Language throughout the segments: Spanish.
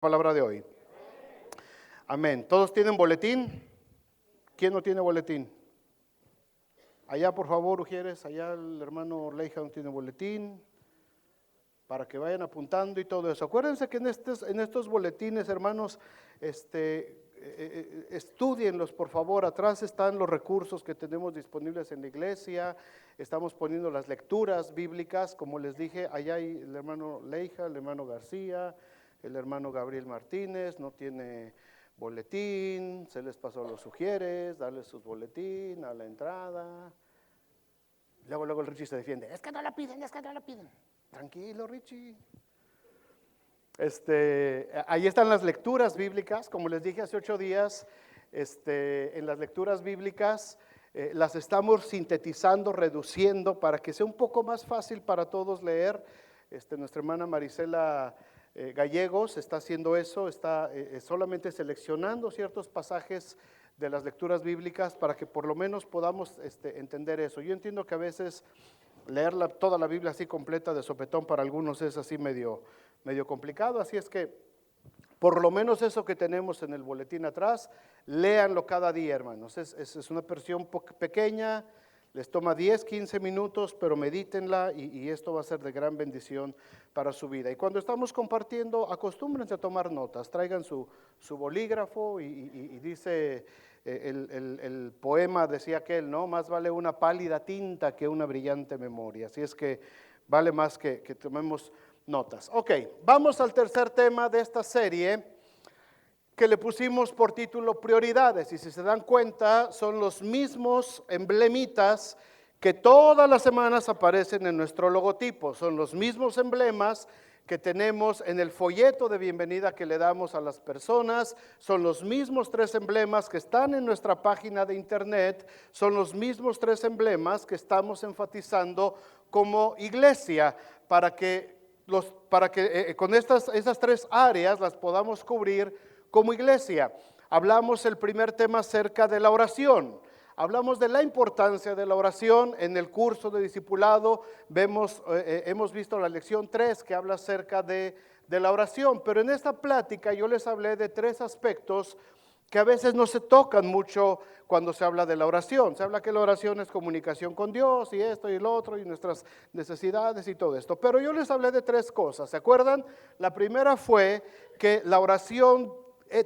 Palabra de hoy. Amén. ¿Todos tienen boletín? ¿Quién no tiene boletín? Allá, por favor, Ujieres, allá el hermano Leija no tiene boletín, para que vayan apuntando y todo eso. Acuérdense que en estos boletines, hermanos, estudienlos, por favor. Atrás están los recursos que tenemos disponibles en la iglesia. Estamos poniendo las lecturas bíblicas, como les dije, allá hay el hermano Leija, el hermano García, el hermano Gabriel Martínez, no tiene boletín, se les pasó a los Ujieres, darles sus boletín a la entrada. Luego el Richie se defiende, es que no la piden. Tranquilo, Richie. Ahí están las lecturas bíblicas, como les dije hace 8 días, en las lecturas bíblicas las estamos sintetizando, reduciendo para que sea un poco más fácil para todos leer. Nuestra hermana Marisela Gallegos está haciendo eso, está solamente seleccionando ciertos pasajes de las lecturas bíblicas para que por lo menos podamos entender eso. Yo entiendo que a veces leer toda la Biblia así completa de sopetón para algunos es así medio complicado, así es que por lo menos eso que tenemos en el boletín atrás, léanlo cada día, hermanos. Es una porción pequeña, les toma 10, 15 minutos, pero medítenla y esto va a ser de gran bendición para su vida. Y cuando estamos compartiendo, acostúmbrense a tomar notas, traigan su bolígrafo y dice el poema, decía aquel, ¿no? Más vale una pálida tinta que una brillante memoria. Así es que vale más que tomemos notas. Ok, vamos al tercer tema de esta serie, que le pusimos por título prioridades, y si se dan cuenta son los mismos emblemitas que todas las semanas aparecen en nuestro logotipo, son los mismos emblemas que tenemos en el folleto de bienvenida que le damos a las personas, son los mismos 3 emblemas que están en nuestra página de internet, son los mismos 3 emblemas que estamos enfatizando como iglesia para que con esas 3 áreas las podamos cubrir como iglesia. Hablamos el primer tema acerca de la oración. Hablamos de la importancia de la oración en el curso de discipulado. Hemos visto la lección 3 que habla acerca de la oración, pero en esta plática yo les hablé de 3 aspectos que a veces no se tocan mucho cuando se habla de la oración. Se habla que la oración es comunicación con Dios y esto y lo otro y nuestras necesidades y todo esto. Pero yo les hablé de 3 cosas, ¿se acuerdan? La primera fue que la oración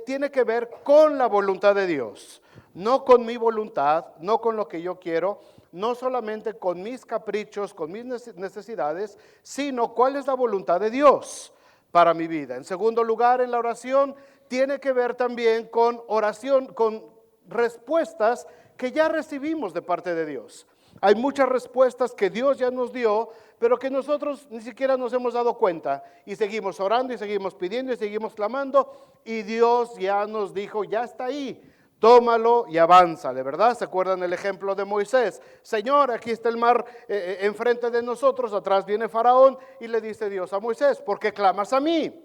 tiene que ver con la voluntad de Dios, no con mi voluntad, no con lo que yo quiero, no solamente con mis caprichos, con mis necesidades, sino cuál es la voluntad de Dios para mi vida. En segundo lugar, en la oración tiene que ver también con oración, con respuestas que ya recibimos de parte de Dios. Hay muchas respuestas que Dios ya nos dio, pero que nosotros ni siquiera nos hemos dado cuenta y seguimos orando y seguimos pidiendo y seguimos clamando y Dios ya nos dijo, ya está ahí, tómalo y avánzale, ¿verdad? ¿Se acuerdan el ejemplo de Moisés? Señor, aquí está el mar enfrente de nosotros, atrás viene Faraón y le dice Dios a Moisés, ¿por qué clamas a mí?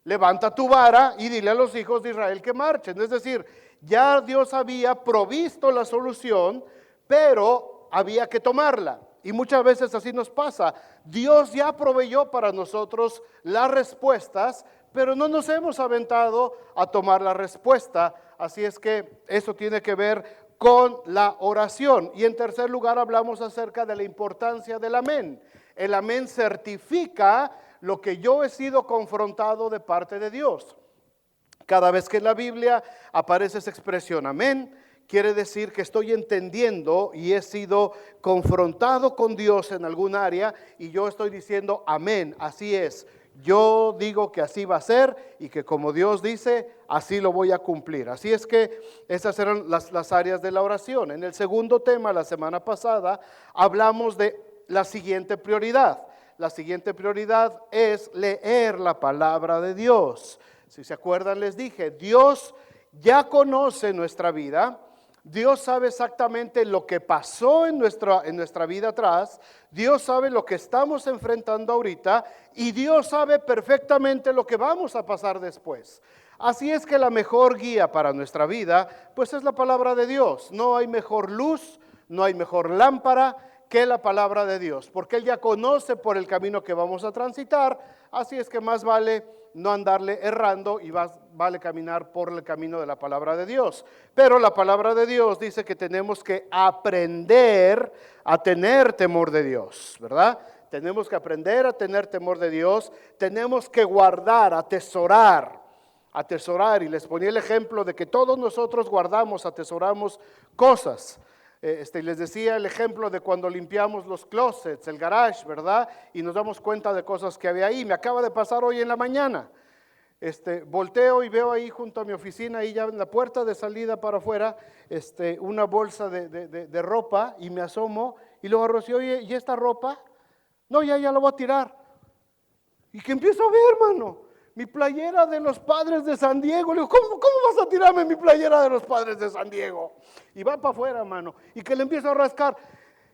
Levanta tu vara y dile a los hijos de Israel que marchen. Es decir, ya Dios había provisto la solución, pero había que tomarla. Y muchas veces así nos pasa. Dios ya proveyó para nosotros las respuestas, pero no nos hemos aventado a tomar la respuesta. Así es que eso tiene que ver con la oración. Y en tercer lugar hablamos acerca de la importancia del amén. El amén certifica lo que yo he sido confrontado de parte de Dios. Cada vez que en la Biblia aparece esa expresión amén, quiere decir que estoy entendiendo y he sido confrontado con Dios en algún área y yo estoy diciendo amén, así es. Yo digo que así va a ser y que como Dios dice, así lo voy a cumplir. Así es que esas eran las áreas de la oración. En el segundo tema, la semana pasada, hablamos de la siguiente prioridad. La siguiente prioridad es leer la palabra de Dios. Si se acuerdan, les dije, Dios ya conoce nuestra vida. Dios sabe exactamente lo que pasó en nuestra vida atrás, Dios sabe lo que estamos enfrentando ahorita y Dios sabe perfectamente lo que vamos a pasar después. Así es que la mejor guía para nuestra vida, pues es la palabra de Dios. No hay mejor luz, no hay mejor lámpara que la palabra de Dios, porque Él ya conoce por el camino que vamos a transitar, así es que más vale no andarle errando y vale caminar por el camino de la palabra de Dios. Pero la palabra de Dios dice que tenemos que aprender a tener temor de Dios, ¿verdad? Tenemos que aprender a tener temor de Dios, tenemos que guardar, atesorar, y les ponía el ejemplo de que todos nosotros guardamos, atesoramos cosas. Les decía el ejemplo de cuando limpiamos los closets, el garage, ¿verdad? Y nos damos cuenta de cosas que había ahí. Me acaba de pasar hoy en la mañana. Volteo y veo ahí junto a mi oficina, ahí ya en la puerta de salida para afuera, una bolsa de ropa, y me asomo y luego agarro y digo, oye, ¿y esta ropa? No, ya la voy a tirar. Y que empiezo a ver, hermano, mi playera de los Padres de San Diego. Le digo, ¿cómo vas a tirarme mi playera de los Padres de San Diego? Y va para afuera, hermano, y que le empiezo a rascar.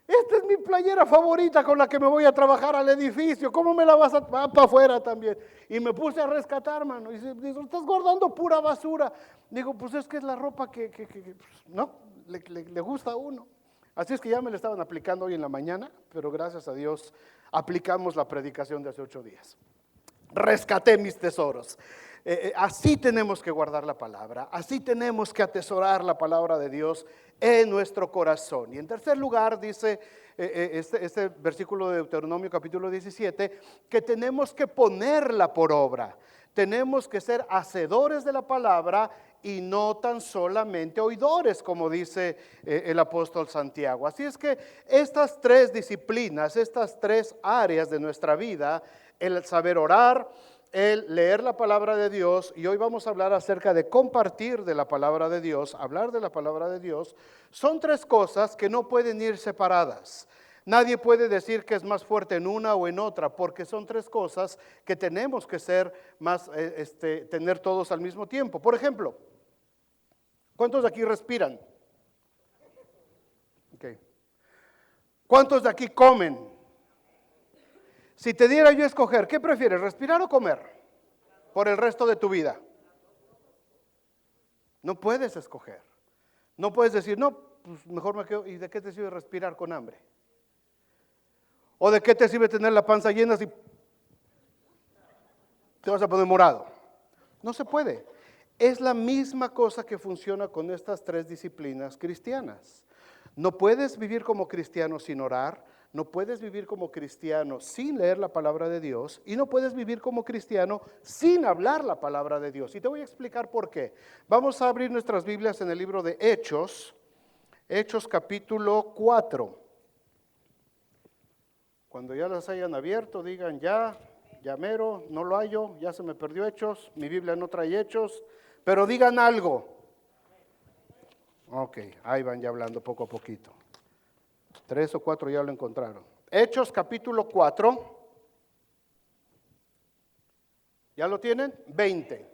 Esta es mi playera favorita con la que me voy a trabajar al edificio. ¿Cómo me la vas a...? Va para afuera también. Y me puse a rescatar, hermano. Y dice, estás guardando pura basura. Digo, pues es que es la ropa que no, le gusta a uno. Así es que ya me la estaban aplicando hoy en la mañana, pero gracias a Dios aplicamos la predicación de hace 8 días. Rescaté mis tesoros. Así tenemos que guardar la palabra, así tenemos que atesorar la palabra de Dios en nuestro corazón. Y en tercer lugar dice este versículo de Deuteronomio capítulo 17, que tenemos que ponerla por obra. Tenemos que ser hacedores de la palabra y no tan solamente oidores, como dice el apóstol Santiago. Así es que estas 3 disciplinas, estas 3 áreas de nuestra vida, el saber orar, el leer la palabra de Dios, y hoy vamos a hablar acerca de compartir de la palabra de Dios, hablar de la palabra de Dios, son 3 cosas que no pueden ir separadas. Nadie puede decir que es más fuerte en una o en otra, porque son 3 cosas que tenemos que ser más, tener todos al mismo tiempo. Por ejemplo, ¿cuántos de aquí respiran? Okay. ¿Cuántos de aquí comen? Si te diera yo a escoger, ¿qué prefieres, respirar o comer por el resto de tu vida? No puedes escoger. No puedes decir, no, pues mejor me quedo. ¿Y de qué te sirve respirar con hambre? ¿O de qué te sirve tener la panza llena si te vas a poner morado? No se puede. Es la misma cosa que funciona con estas 3 disciplinas cristianas. No puedes vivir como cristiano sin orar, no puedes vivir como cristiano sin leer la palabra de Dios, y no puedes vivir como cristiano sin hablar la palabra de Dios. Y te voy a explicar por qué. Vamos a abrir nuestras Biblias en el libro de Hechos, Hechos capítulo 4. Cuando ya las hayan abierto, digan ya mero, no lo hallo, ya se me perdió Hechos, mi Biblia no trae Hechos, pero digan algo. Ok, ahí van ya hablando poco a poquito. 3 o 4 ya lo encontraron. Hechos capítulo 4. ¿Ya lo tienen? 20.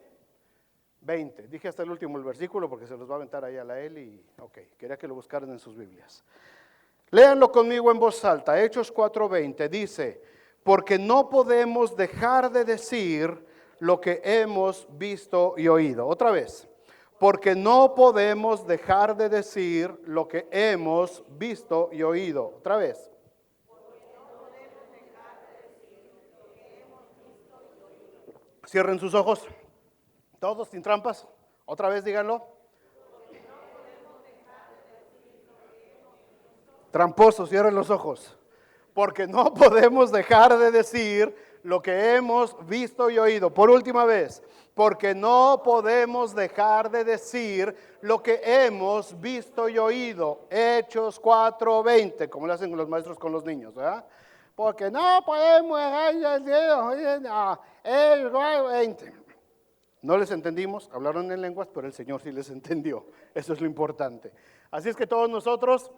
Dije hasta el último el versículo porque se los va a aventar ahí a la Eli. Ok, quería que lo buscaran en sus Biblias. Léanlo conmigo en voz alta. Hechos 4:20 dice, porque no podemos dejar de decir lo que hemos visto y oído. Otra vez. Porque no podemos dejar de decir lo que hemos visto y oído. Otra vez. Cierren sus ojos. Todos sin trampas. Otra vez díganlo. Tramposos, cierren los ojos. Porque no podemos dejar de decir lo que hemos visto y oído. Por última vez. Porque no podemos dejar de decir lo que hemos visto y oído. Hechos 4:20, como lo hacen los maestros con los niños, ¿verdad? Porque no podemos dejar de decir el 4:20. No les entendimos, hablaron en lenguas, pero el Señor sí les entendió. Eso es lo importante. Así es que todos nosotros,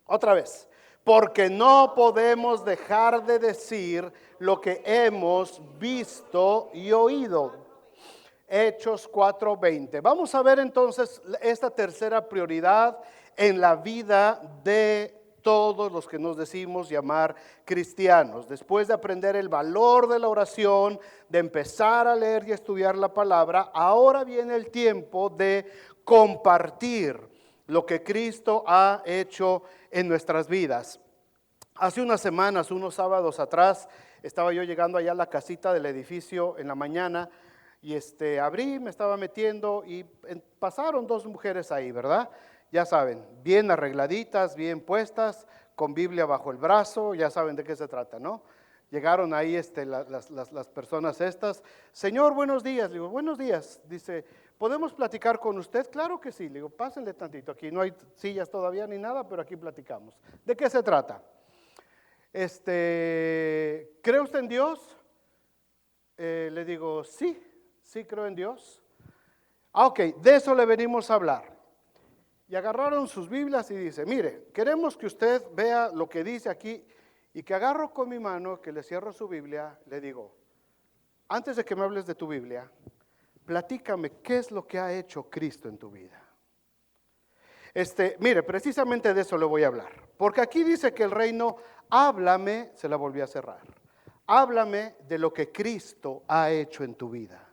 otra vez, porque no podemos dejar de decir lo que hemos visto y oído. Hechos 4:20. Vamos a ver entonces esta tercera prioridad en la vida de todos los que nos decimos llamar cristianos. Después de aprender el valor de la oración, de empezar a leer y estudiar la palabra, ahora viene el tiempo de compartir lo que Cristo ha hecho en nuestras vidas. Hace unas semanas, unos sábados atrás, estaba yo llegando allá a la casita del edificio en la mañana Y abrí, me estaba metiendo y pasaron dos mujeres ahí, ¿verdad? Ya saben, bien arregladitas, bien puestas, con Biblia bajo el brazo, ya saben de qué se trata, ¿no? Llegaron ahí las personas estas. Señor, buenos días. Le digo, buenos días. Dice, ¿podemos platicar con usted? Claro que sí. Le digo, pásenle tantito. Aquí no hay sillas todavía ni nada, pero aquí platicamos. ¿De qué se trata? ¿Cree usted en Dios? Le digo, sí creo en Dios. Ok, de eso le venimos a hablar. Y agarraron sus Biblias y dice, mire, queremos que usted vea lo que dice aquí. Y que agarro con mi mano, que le cierro su Biblia, le digo, antes de que me hables de tu Biblia, platícame qué es lo que ha hecho Cristo en tu vida. Mire, precisamente de eso le voy a hablar. Porque aquí dice que el reino, háblame, se la volví a cerrar. Háblame de lo que Cristo ha hecho en tu vida.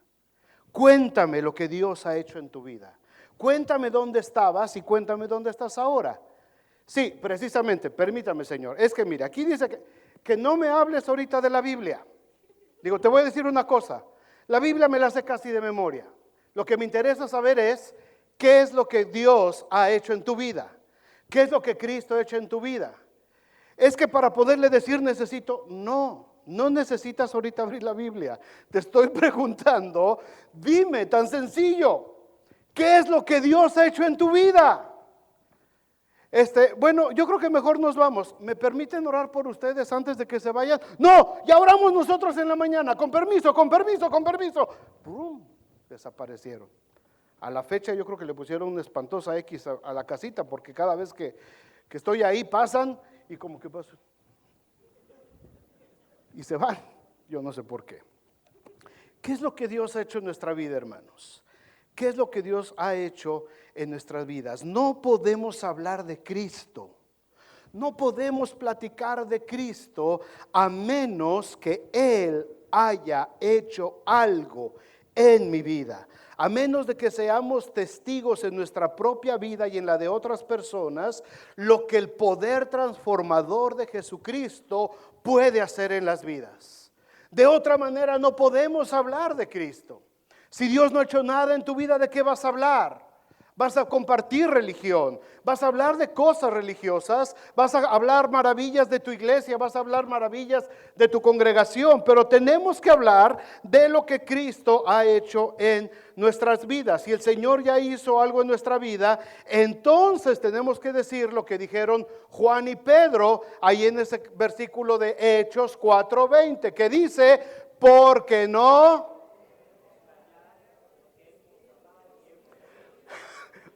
Cuéntame lo que Dios ha hecho en tu vida. Cuéntame dónde estabas y cuéntame dónde estás ahora. Sí, precisamente, permítame, Señor. Es que mira, aquí dice que no me hables ahorita de la Biblia. Digo, te voy a decir una cosa. La Biblia me la sé casi de memoria. Lo que me interesa saber es qué es lo que Dios ha hecho en tu vida. ¿Qué es lo que Cristo ha hecho en tu vida? Es que para poderle decir necesito, no necesitas ahorita abrir la Biblia. Te estoy preguntando, dime, tan sencillo, ¿qué es lo que Dios ha hecho en tu vida? Bueno, yo creo que mejor nos vamos. ¿Me permiten orar por ustedes antes de que se vayan? No, ya oramos nosotros en la mañana. Con permiso. ¡Pum! Desaparecieron. A la fecha yo creo que le pusieron una espantosa X a la casita, porque cada vez que estoy ahí pasan y como que pasan. Y se van. Yo no sé por qué. ¿Qué es lo que Dios ha hecho en nuestra vida, hermanos? ¿Qué es lo que Dios ha hecho en nuestras vidas? No podemos hablar de Cristo, no podemos platicar de Cristo a menos que Él haya hecho algo en mi vida. A menos de que seamos testigos en nuestra propia vida y en la de otras personas, lo que el poder transformador de Jesucristo puede hacer en las vidas. De otra manera no podemos hablar de Cristo. Si Dios no ha hecho nada en tu vida, ¿de qué vas a hablar? Vas a compartir religión, vas a hablar de cosas religiosas, vas a hablar maravillas de tu iglesia, vas a hablar maravillas de tu congregación, pero tenemos que hablar de lo que Cristo ha hecho en nuestras vidas. Si el Señor ya hizo algo en nuestra vida, entonces tenemos que decir lo que dijeron Juan y Pedro ahí en ese versículo de Hechos 4:20, que dice, porque no...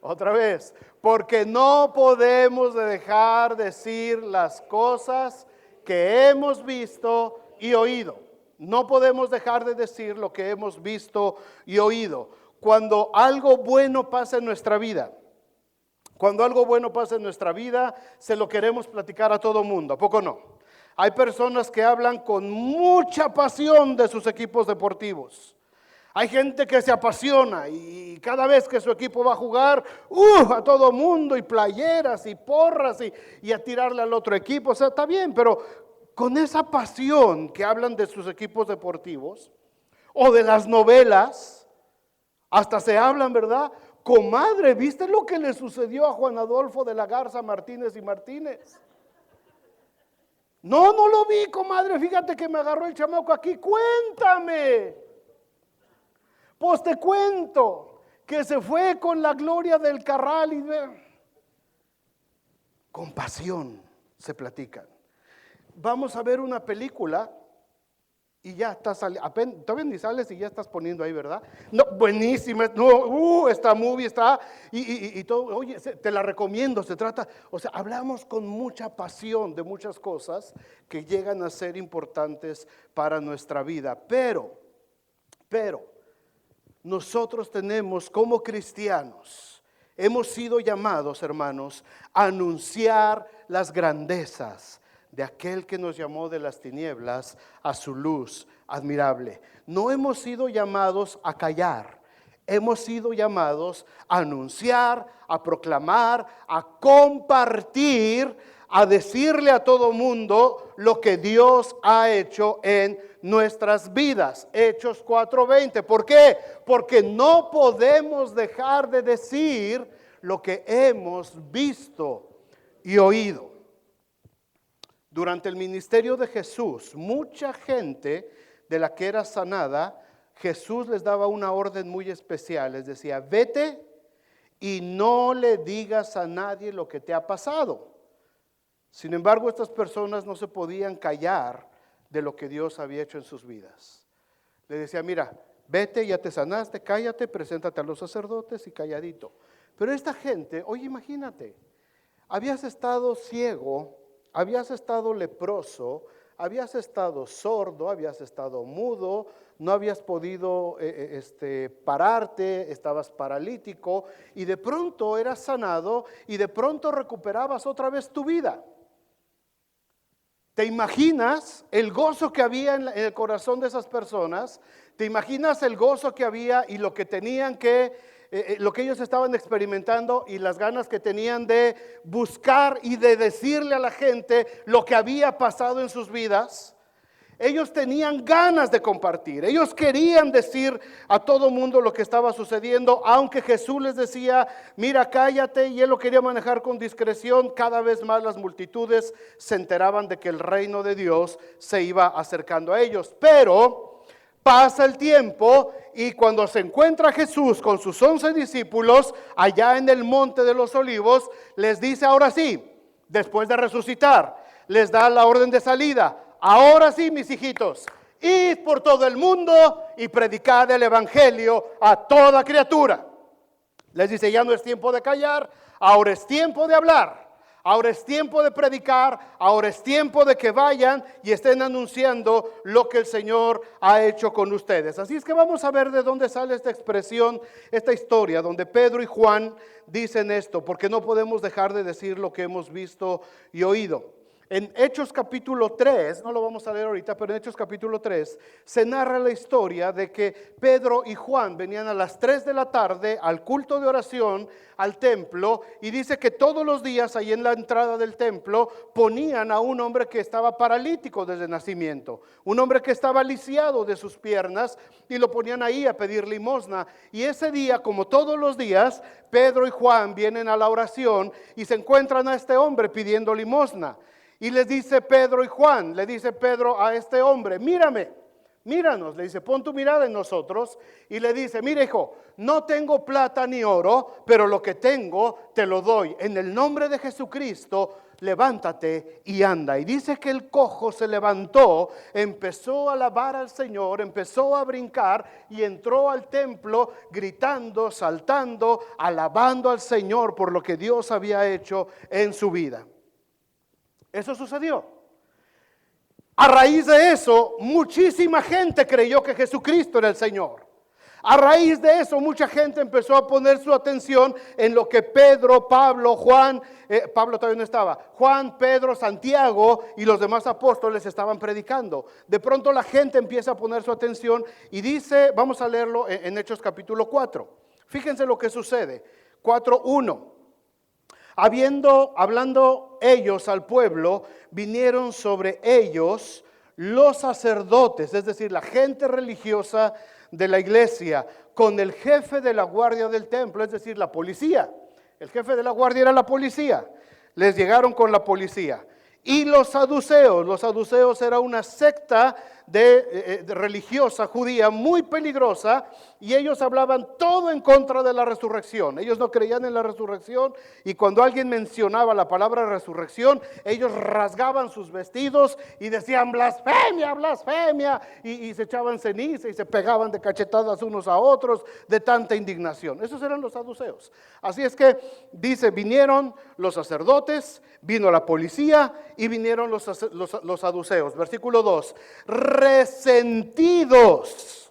Otra vez, porque no podemos dejar de decir las cosas que hemos visto y oído. No podemos dejar de decir lo que hemos visto y oído. Cuando algo bueno pasa en nuestra vida, se lo queremos platicar a todo mundo, ¿a poco no? Hay personas que hablan con mucha pasión de sus equipos deportivos. Hay gente que se apasiona y cada vez que su equipo va a jugar, a todo mundo y playeras y porras y a tirarle al otro equipo. O sea, está bien, pero con esa pasión que hablan de sus equipos deportivos o de las novelas, hasta se hablan, ¿verdad? Comadre, ¿viste lo que le sucedió a Juan Adolfo de la Garza Martínez y Martínez? No lo vi, comadre, fíjate que me agarró el chamaco aquí, cuéntame. Pues te cuento que se fue con la gloria del Carral y con pasión se platican. Vamos a ver una película y ya estás, todavía ni sales y ya estás poniendo ahí, ¿verdad? No, buenísima, no, esta movie está y todo, oye, te la recomiendo, se trata, o sea, hablamos con mucha pasión de muchas cosas que llegan a ser importantes para nuestra vida, pero nosotros tenemos como cristianos, hemos sido llamados, hermanos, a anunciar las grandezas de aquel que nos llamó de las tinieblas a su luz admirable. No hemos sido llamados a callar, hemos sido llamados a anunciar, a proclamar, a compartir a decirle a todo mundo lo que Dios ha hecho en nuestras vidas. Hechos 4:20. ¿Por qué? Porque no podemos dejar de decir lo que hemos visto y oído. Durante el ministerio de Jesús, mucha gente de la que era sanada, Jesús les daba una orden muy especial. Les decía, vete y no le digas a nadie lo que te ha pasado. Sin embargo, estas personas no se podían callar de lo que Dios había hecho en sus vidas. Le decía, mira, vete, ya te sanaste, cállate, preséntate a los sacerdotes y calladito. Pero esta gente, oye, imagínate, habías estado ciego, habías estado leproso, habías estado sordo, habías estado mudo, no habías podido pararte, estabas paralítico y de pronto eras sanado y de pronto recuperabas otra vez tu vida. ¿Te imaginas el gozo que había en el corazón de esas personas? ¿Te imaginas el gozo que había y lo que tenían lo que ellos estaban experimentando y las ganas que tenían de buscar y de decirle a la gente lo que había pasado en sus vidas? Ellos tenían ganas de compartir, ellos querían decir a todo mundo lo que estaba sucediendo, aunque Jesús les decía, mira, cállate, y él lo quería manejar con discreción. Cada vez más las multitudes se enteraban de que el reino de Dios se iba acercando a ellos. Pero pasa el tiempo y cuando se encuentra Jesús con sus 11 discípulos allá en el monte de los olivos, les dice, ahora sí, después de resucitar, les da la orden de salida. Ahora sí, mis hijitos, id por todo el mundo y predicad el evangelio a toda criatura. Les dice, ya no es tiempo de callar, ahora es tiempo de hablar. Ahora es tiempo de predicar, ahora es tiempo de que vayan y estén anunciando lo que el Señor ha hecho con ustedes. Así es que vamos a ver de dónde sale esta expresión, esta historia, donde Pedro y Juan dicen esto, porque no podemos dejar de decir lo que hemos visto y oído. En Hechos capítulo 3, no lo vamos a leer ahorita, pero en Hechos capítulo 3 se narra la historia de que Pedro y Juan venían a las 3 de la tarde al culto de oración, al templo, y dice que todos los días ahí en la entrada del templo ponían a un hombre que estaba paralítico desde nacimiento, un hombre que estaba lisiado de sus piernas, y lo ponían ahí a pedir limosna. Y ese día, como todos los días, Pedro y Juan vienen a la oración y se encuentran a este hombre pidiendo limosna. Y les dice Pedro y Juan, le dice Pedro a este hombre, mírame, míranos, le dice, pon tu mirada en nosotros. Y le dice, mira hijo, no tengo plata ni oro, pero lo que tengo te lo doy. En el nombre de Jesucristo, levántate y anda. Y dice que el cojo se levantó, empezó a alabar al Señor, empezó a brincar y entró al templo gritando, saltando, alabando al Señor por lo que Dios había hecho en su vida. Eso sucedió. A raíz de eso, muchísima gente creyó que Jesucristo era el Señor. A raíz de eso, mucha gente empezó a poner su atención en lo que Pedro, Pablo, Juan, Pablo todavía no estaba, Juan, Pedro, Santiago y los demás apóstoles estaban predicando. De pronto la gente empieza a poner su atención y dice, vamos a leerlo en Hechos capítulo 4. Fíjense lo que sucede. 4:1. Hablando ellos al pueblo, vinieron sobre ellos los sacerdotes, es decir, la gente religiosa de la iglesia, con el jefe de la guardia del templo, es decir, la policía. El jefe de la guardia era la policía. Les llegaron con la policía. Y los saduceos era una secta religiosa judía muy peligrosa, y ellos hablaban todo en contra de la resurrección. Ellos no creían en la resurrección, y cuando alguien mencionaba la palabra resurrección, ellos rasgaban sus vestidos y decían blasfemia, blasfemia, y se echaban ceniza y se pegaban de cachetadas unos a otros de tanta indignación. Esos eran los saduceos. Así es que dice, vinieron los sacerdotes, vino la policía y vinieron los saduceos. Versículo 2, resentidos.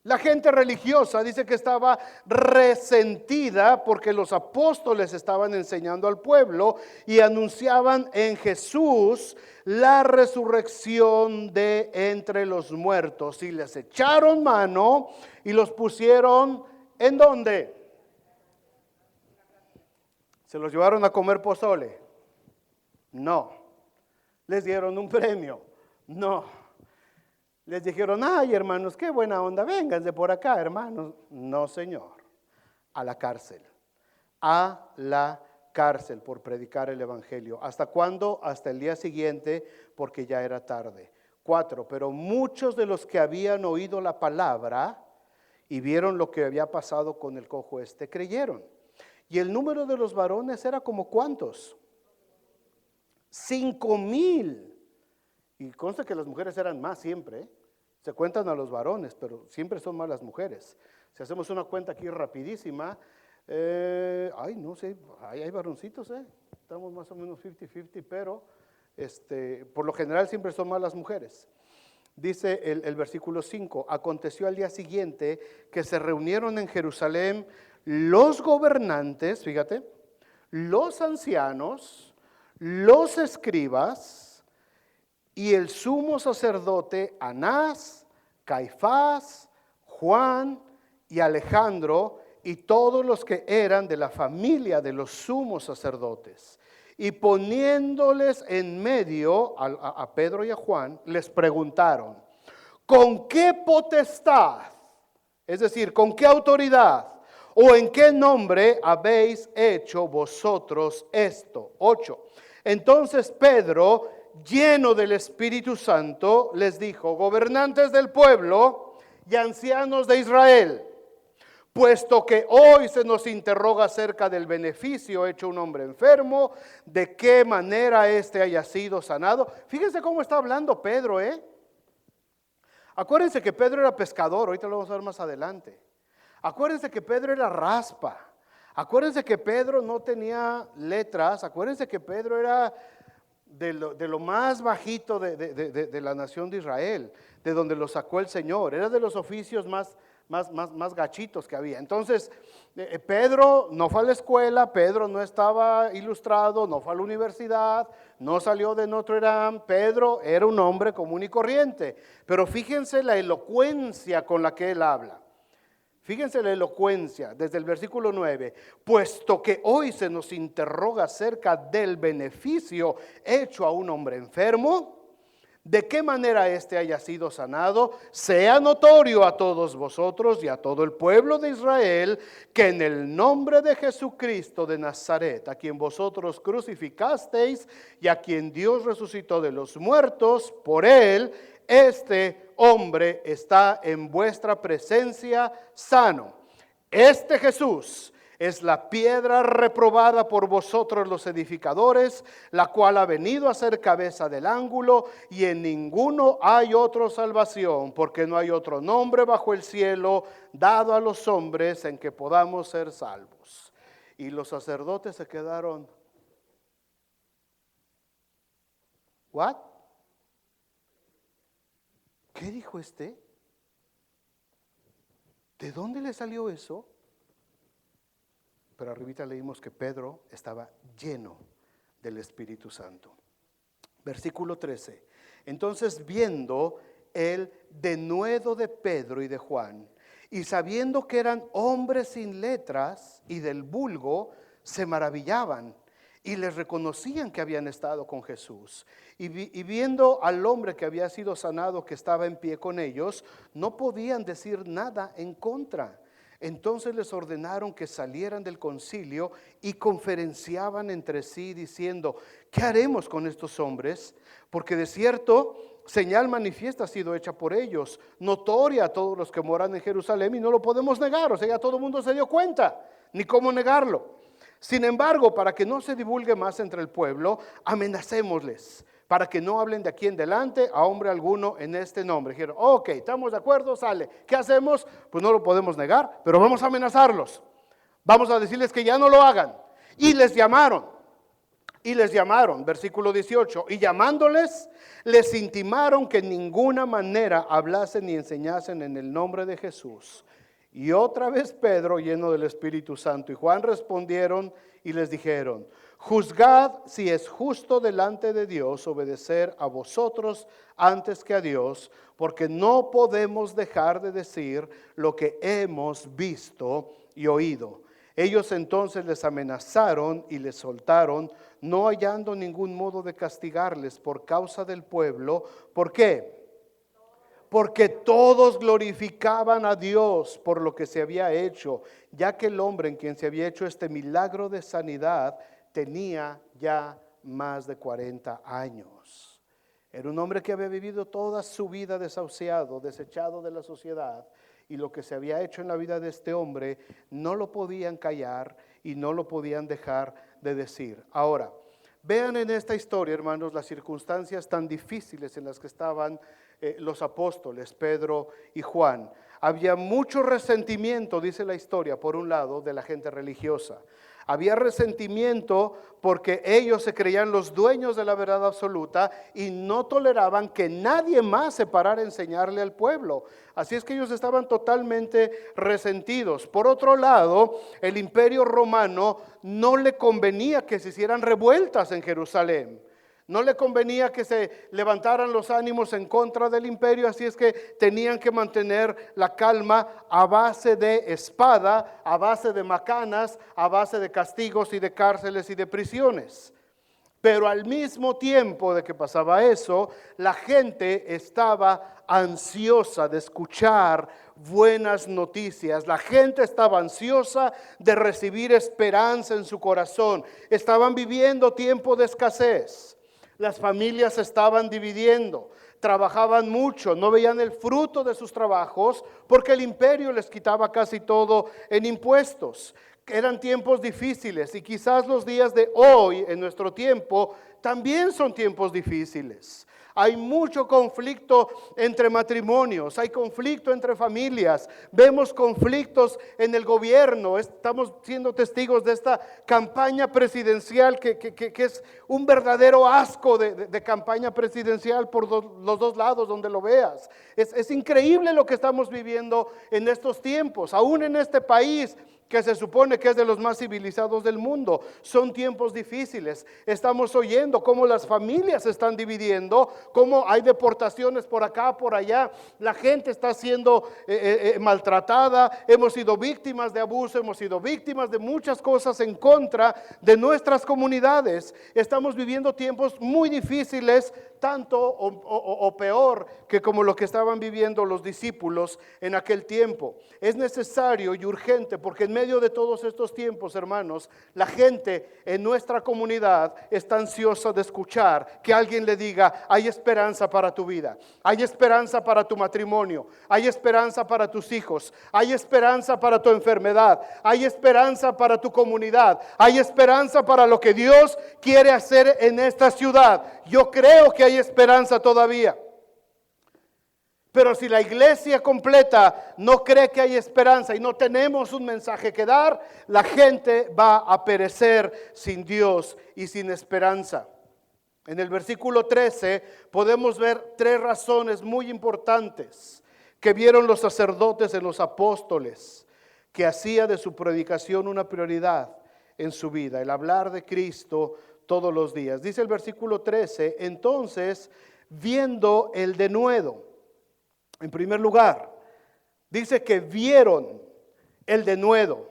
La gente religiosa dice que estaba resentida porque los apóstoles estaban enseñando al pueblo y anunciaban en Jesús la resurrección de entre los muertos. Y les echaron mano y los pusieron, ¿en dónde? Se los llevaron a comer pozole. No. ¿Les dieron un premio? No. Les dijeron, ay hermanos, qué buena onda, vénganse por acá hermanos. No señor, a la cárcel. A la cárcel por predicar el evangelio. ¿Hasta cuándo? Hasta el día siguiente, porque ya era tarde. 4, pero muchos de los que habían oído la palabra y vieron lo que había pasado con el cojo creyeron. Y el número de los varones era como ¿cuántos? 5,000. Y consta que las mujeres eran más siempre, ¿eh? Se cuentan a los varones, pero siempre son más las mujeres. Si hacemos una cuenta aquí rapidísima, no sé, hay varoncitos, estamos más o menos 50-50, pero por lo general siempre son más las mujeres. Dice el versículo 5, aconteció al día siguiente que se reunieron en Jerusalén los gobernantes, fíjate, los ancianos, los escribas y el sumo sacerdote Anás, Caifás, Juan y Alejandro y todos los que eran de la familia de los sumos sacerdotes. Y poniéndoles en medio a Pedro y a Juan, les preguntaron, ¿con qué potestad? Es decir, ¿con qué autoridad? ¿O en qué nombre habéis hecho vosotros esto? 8. Entonces Pedro, lleno del Espíritu Santo, les dijo, gobernantes del pueblo y ancianos de Israel, puesto que hoy se nos interroga acerca del beneficio hecho a un hombre enfermo, de qué manera éste haya sido sanado. Fíjense cómo está hablando Pedro, Acuérdense que Pedro era pescador, ahorita lo vamos a ver más adelante. Acuérdense que Pedro era raspa. Acuérdense que Pedro no tenía letras. Acuérdense que Pedro era de lo más bajito de la nación de Israel, de donde lo sacó el Señor. Era de los oficios más gachitos que había. Entonces, Pedro no fue a la escuela, Pedro no estaba ilustrado, no fue a la universidad, no salió de Notre Dame. Pedro era un hombre común y corriente. Pero fíjense la elocuencia con la que él habla. Fíjense la elocuencia desde el versículo 9, puesto que hoy se nos interroga acerca del beneficio hecho a un hombre enfermo, de qué manera éste haya sido sanado, sea notorio a todos vosotros y a todo el pueblo de Israel, que en el nombre de Jesucristo de Nazaret, a quien vosotros crucificasteis y a quien Dios resucitó de los muertos, por él, este hombre está en vuestra presencia sano. Este Jesús es la piedra reprobada por vosotros los edificadores, la cual ha venido a ser cabeza del ángulo, y en ninguno hay otra salvación, porque no hay otro nombre bajo el cielo dado a los hombres en que podamos ser salvos. Y los sacerdotes se quedaron, ¿what? ¿Qué dijo este? ¿De dónde le salió eso? Pero arribita leímos que Pedro estaba lleno del Espíritu Santo. Versículo 13. Entonces, viendo el denuedo de Pedro y de Juan, y sabiendo que eran hombres sin letras y del vulgo, se maravillaban y les reconocían que habían estado con Jesús. Y viendo al hombre que había sido sanado, que estaba en pie con ellos, no podían decir nada en contra. Entonces les ordenaron que salieran del concilio y conferenciaban entre sí diciendo, ¿qué haremos con estos hombres? Porque de cierto, señal manifiesta ha sido hecha por ellos, notoria a todos los que moran en Jerusalén, y no lo podemos negar. O sea, ya todo el mundo se dio cuenta, ni cómo negarlo. Sin embargo, para que no se divulgue más entre el pueblo, amenacémosles, para que no hablen de aquí en adelante a hombre alguno en este nombre. Dijeron, ok, estamos de acuerdo, sale. ¿Qué hacemos? Pues no lo podemos negar, pero vamos a amenazarlos. Vamos a decirles que ya no lo hagan. Y les llamaron, versículo 18, y llamándoles, les intimaron que en ninguna manera hablasen ni enseñasen en el nombre de Jesús. Y otra vez Pedro, lleno del Espíritu Santo, y Juan respondieron y les dijeron, juzgad si es justo delante de Dios obedecer a vosotros antes que a Dios, porque no podemos dejar de decir lo que hemos visto y oído. Ellos entonces les amenazaron y les soltaron, no hallando ningún modo de castigarles por causa del pueblo. ¿Por qué? Porque todos glorificaban a Dios por lo que se había hecho, ya que el hombre en quien se había hecho este milagro de sanidad tenía ya más de 40 años. Era un hombre que había vivido toda su vida desahuciado, desechado de la sociedad, y lo que se había hecho en la vida de este hombre no lo podían callar y no lo podían dejar de decir. Ahora, vean en esta historia, hermanos, las circunstancias tan difíciles en las que estaban los apóstoles, Pedro y Juan. Había mucho resentimiento, dice la historia, por un lado, de la gente religiosa. Había resentimiento porque ellos se creían los dueños de la verdad absoluta y no toleraban que nadie más se parara a enseñarle al pueblo. Así es que ellos estaban totalmente resentidos. Por otro lado, el imperio romano no le convenía que se hicieran revueltas en Jerusalén. No le convenía que se levantaran los ánimos en contra del imperio, así es que tenían que mantener la calma a base de espada, a base de macanas, a base de castigos y de cárceles y de prisiones. Pero al mismo tiempo de que pasaba eso, la gente estaba ansiosa de escuchar buenas noticias. La gente estaba ansiosa de recibir esperanza en su corazón. Estaban viviendo tiempo de escasez. Las familias se estaban dividiendo, trabajaban mucho, no veían el fruto de sus trabajos porque el imperio les quitaba casi todo en impuestos. Eran tiempos difíciles y quizás los días de hoy en nuestro tiempo también son tiempos difíciles. Hay mucho conflicto entre matrimonios, hay conflicto entre familias, vemos conflictos en el gobierno. Estamos siendo testigos de esta campaña presidencial que es un verdadero asco de campaña presidencial por los dos lados donde lo veas. Es increíble lo que estamos viviendo en estos tiempos, aún en este país que se supone que es de los más civilizados del mundo. Son tiempos difíciles. Estamos oyendo cómo las familias se están dividiendo, cómo hay deportaciones por acá, por allá. La gente está siendo maltratada. Hemos sido víctimas de abuso, hemos sido víctimas de muchas cosas en contra de nuestras comunidades. Estamos viviendo tiempos muy difíciles, tanto o peor que como lo que estaban viviendo los discípulos en aquel tiempo. Es necesario y urgente, porque en medio de todos estos tiempos, hermanos, la gente en nuestra comunidad está ansiosa de escuchar que alguien le diga: hay esperanza para tu vida, hay esperanza para tu matrimonio, hay esperanza para tus hijos, hay esperanza para tu enfermedad, hay esperanza para tu comunidad, hay esperanza para lo que Dios quiere hacer en esta ciudad. Yo creo que hay esperanza todavía. Pero si la iglesia completa no cree que hay esperanza y no tenemos un mensaje que dar, la gente va a perecer sin Dios y sin esperanza. En el versículo 13 podemos ver 3 razones muy importantes que vieron los sacerdotes en los apóstoles, que hacía de su predicación una prioridad en su vida, el hablar de Cristo todos los días. Dice el versículo 13, entonces, viendo el denuedo, en primer lugar, dice que vieron el denuedo.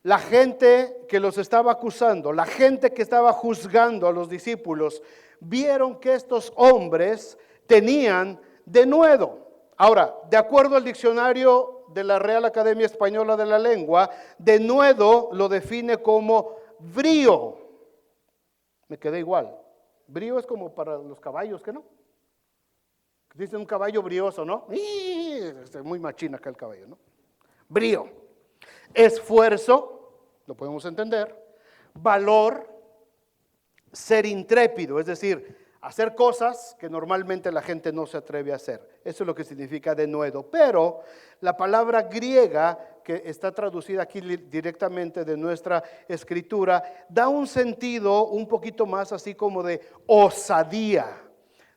La gente que los estaba acusando, la gente que estaba juzgando a los discípulos, vieron que estos hombres tenían denuedo. Ahora, de acuerdo al diccionario de la Real Academia Española de la Lengua, denuedo lo define como brío. Me quedé igual. Brío es como para los caballos, ¿qué no? Dicen un caballo brioso, ¿no? Muy machina acá el caballo, ¿no? Brío. Esfuerzo, lo podemos entender. Valor, ser intrépido, es decir, hacer cosas que normalmente la gente no se atreve a hacer. Eso es lo que significa denuedo. Pero la palabra griega que está traducida aquí directamente de nuestra escritura da un sentido un poquito más así como de osadía,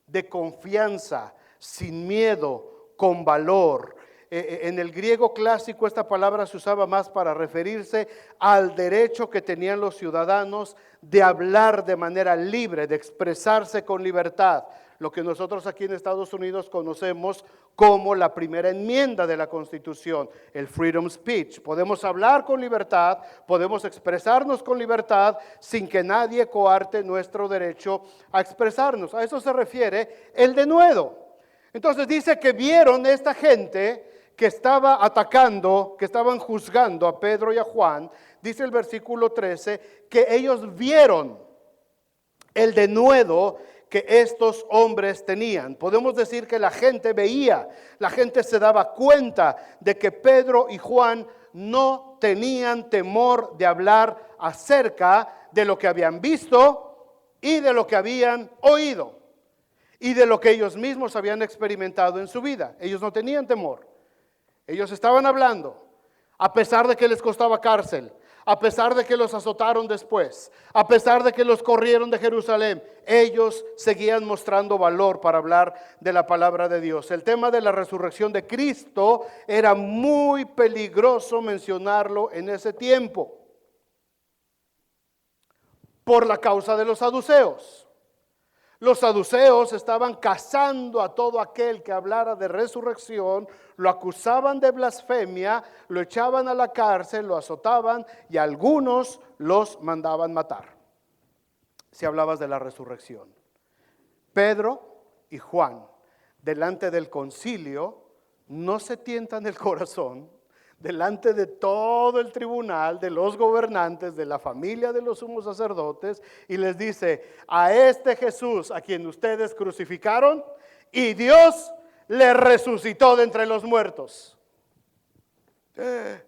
de confianza, sin miedo, con valor. En el griego clásico esta palabra se usaba más para referirse al derecho que tenían los ciudadanos de hablar de manera libre, de expresarse con libertad. lo que nosotros aquí en Estados Unidos conocemos como la primera enmienda de la Constitución, el Freedom Speech. Podemos hablar con libertad, podemos expresarnos con libertad sin que nadie coarte nuestro derecho a expresarnos. A eso se refiere el denuedo. Entonces dice que vieron esta gente que estaba atacando, que estaban juzgando a Pedro y a Juan. Dice el versículo 13 que ellos vieron el denuedo que estos hombres tenían. Podemos decir que la gente veía, la gente se daba cuenta de que Pedro y Juan no tenían temor de hablar acerca de lo que habían visto y de lo que habían oído y de lo que ellos mismos habían experimentado en su vida. Ellos no tenían temor. Ellos estaban hablando, a pesar de que les costaba cárcel, a pesar de que los azotaron después, a pesar de que los corrieron de Jerusalén, ellos seguían mostrando valor para hablar de la palabra de Dios. El tema de la resurrección de Cristo era muy peligroso mencionarlo en ese tiempo, por la causa de los saduceos. Los saduceos estaban cazando a todo aquel que hablara de resurrección, lo acusaban de blasfemia, lo echaban a la cárcel, lo azotaban y algunos los mandaban matar, si hablabas de la resurrección. Pedro y Juan, delante del concilio, no se tientan el corazón, delante de todo el tribunal, de los gobernantes, de la familia de los sumos sacerdotes, y les dice: a este Jesús a quien ustedes crucificaron, y Dios le resucitó de entre los muertos.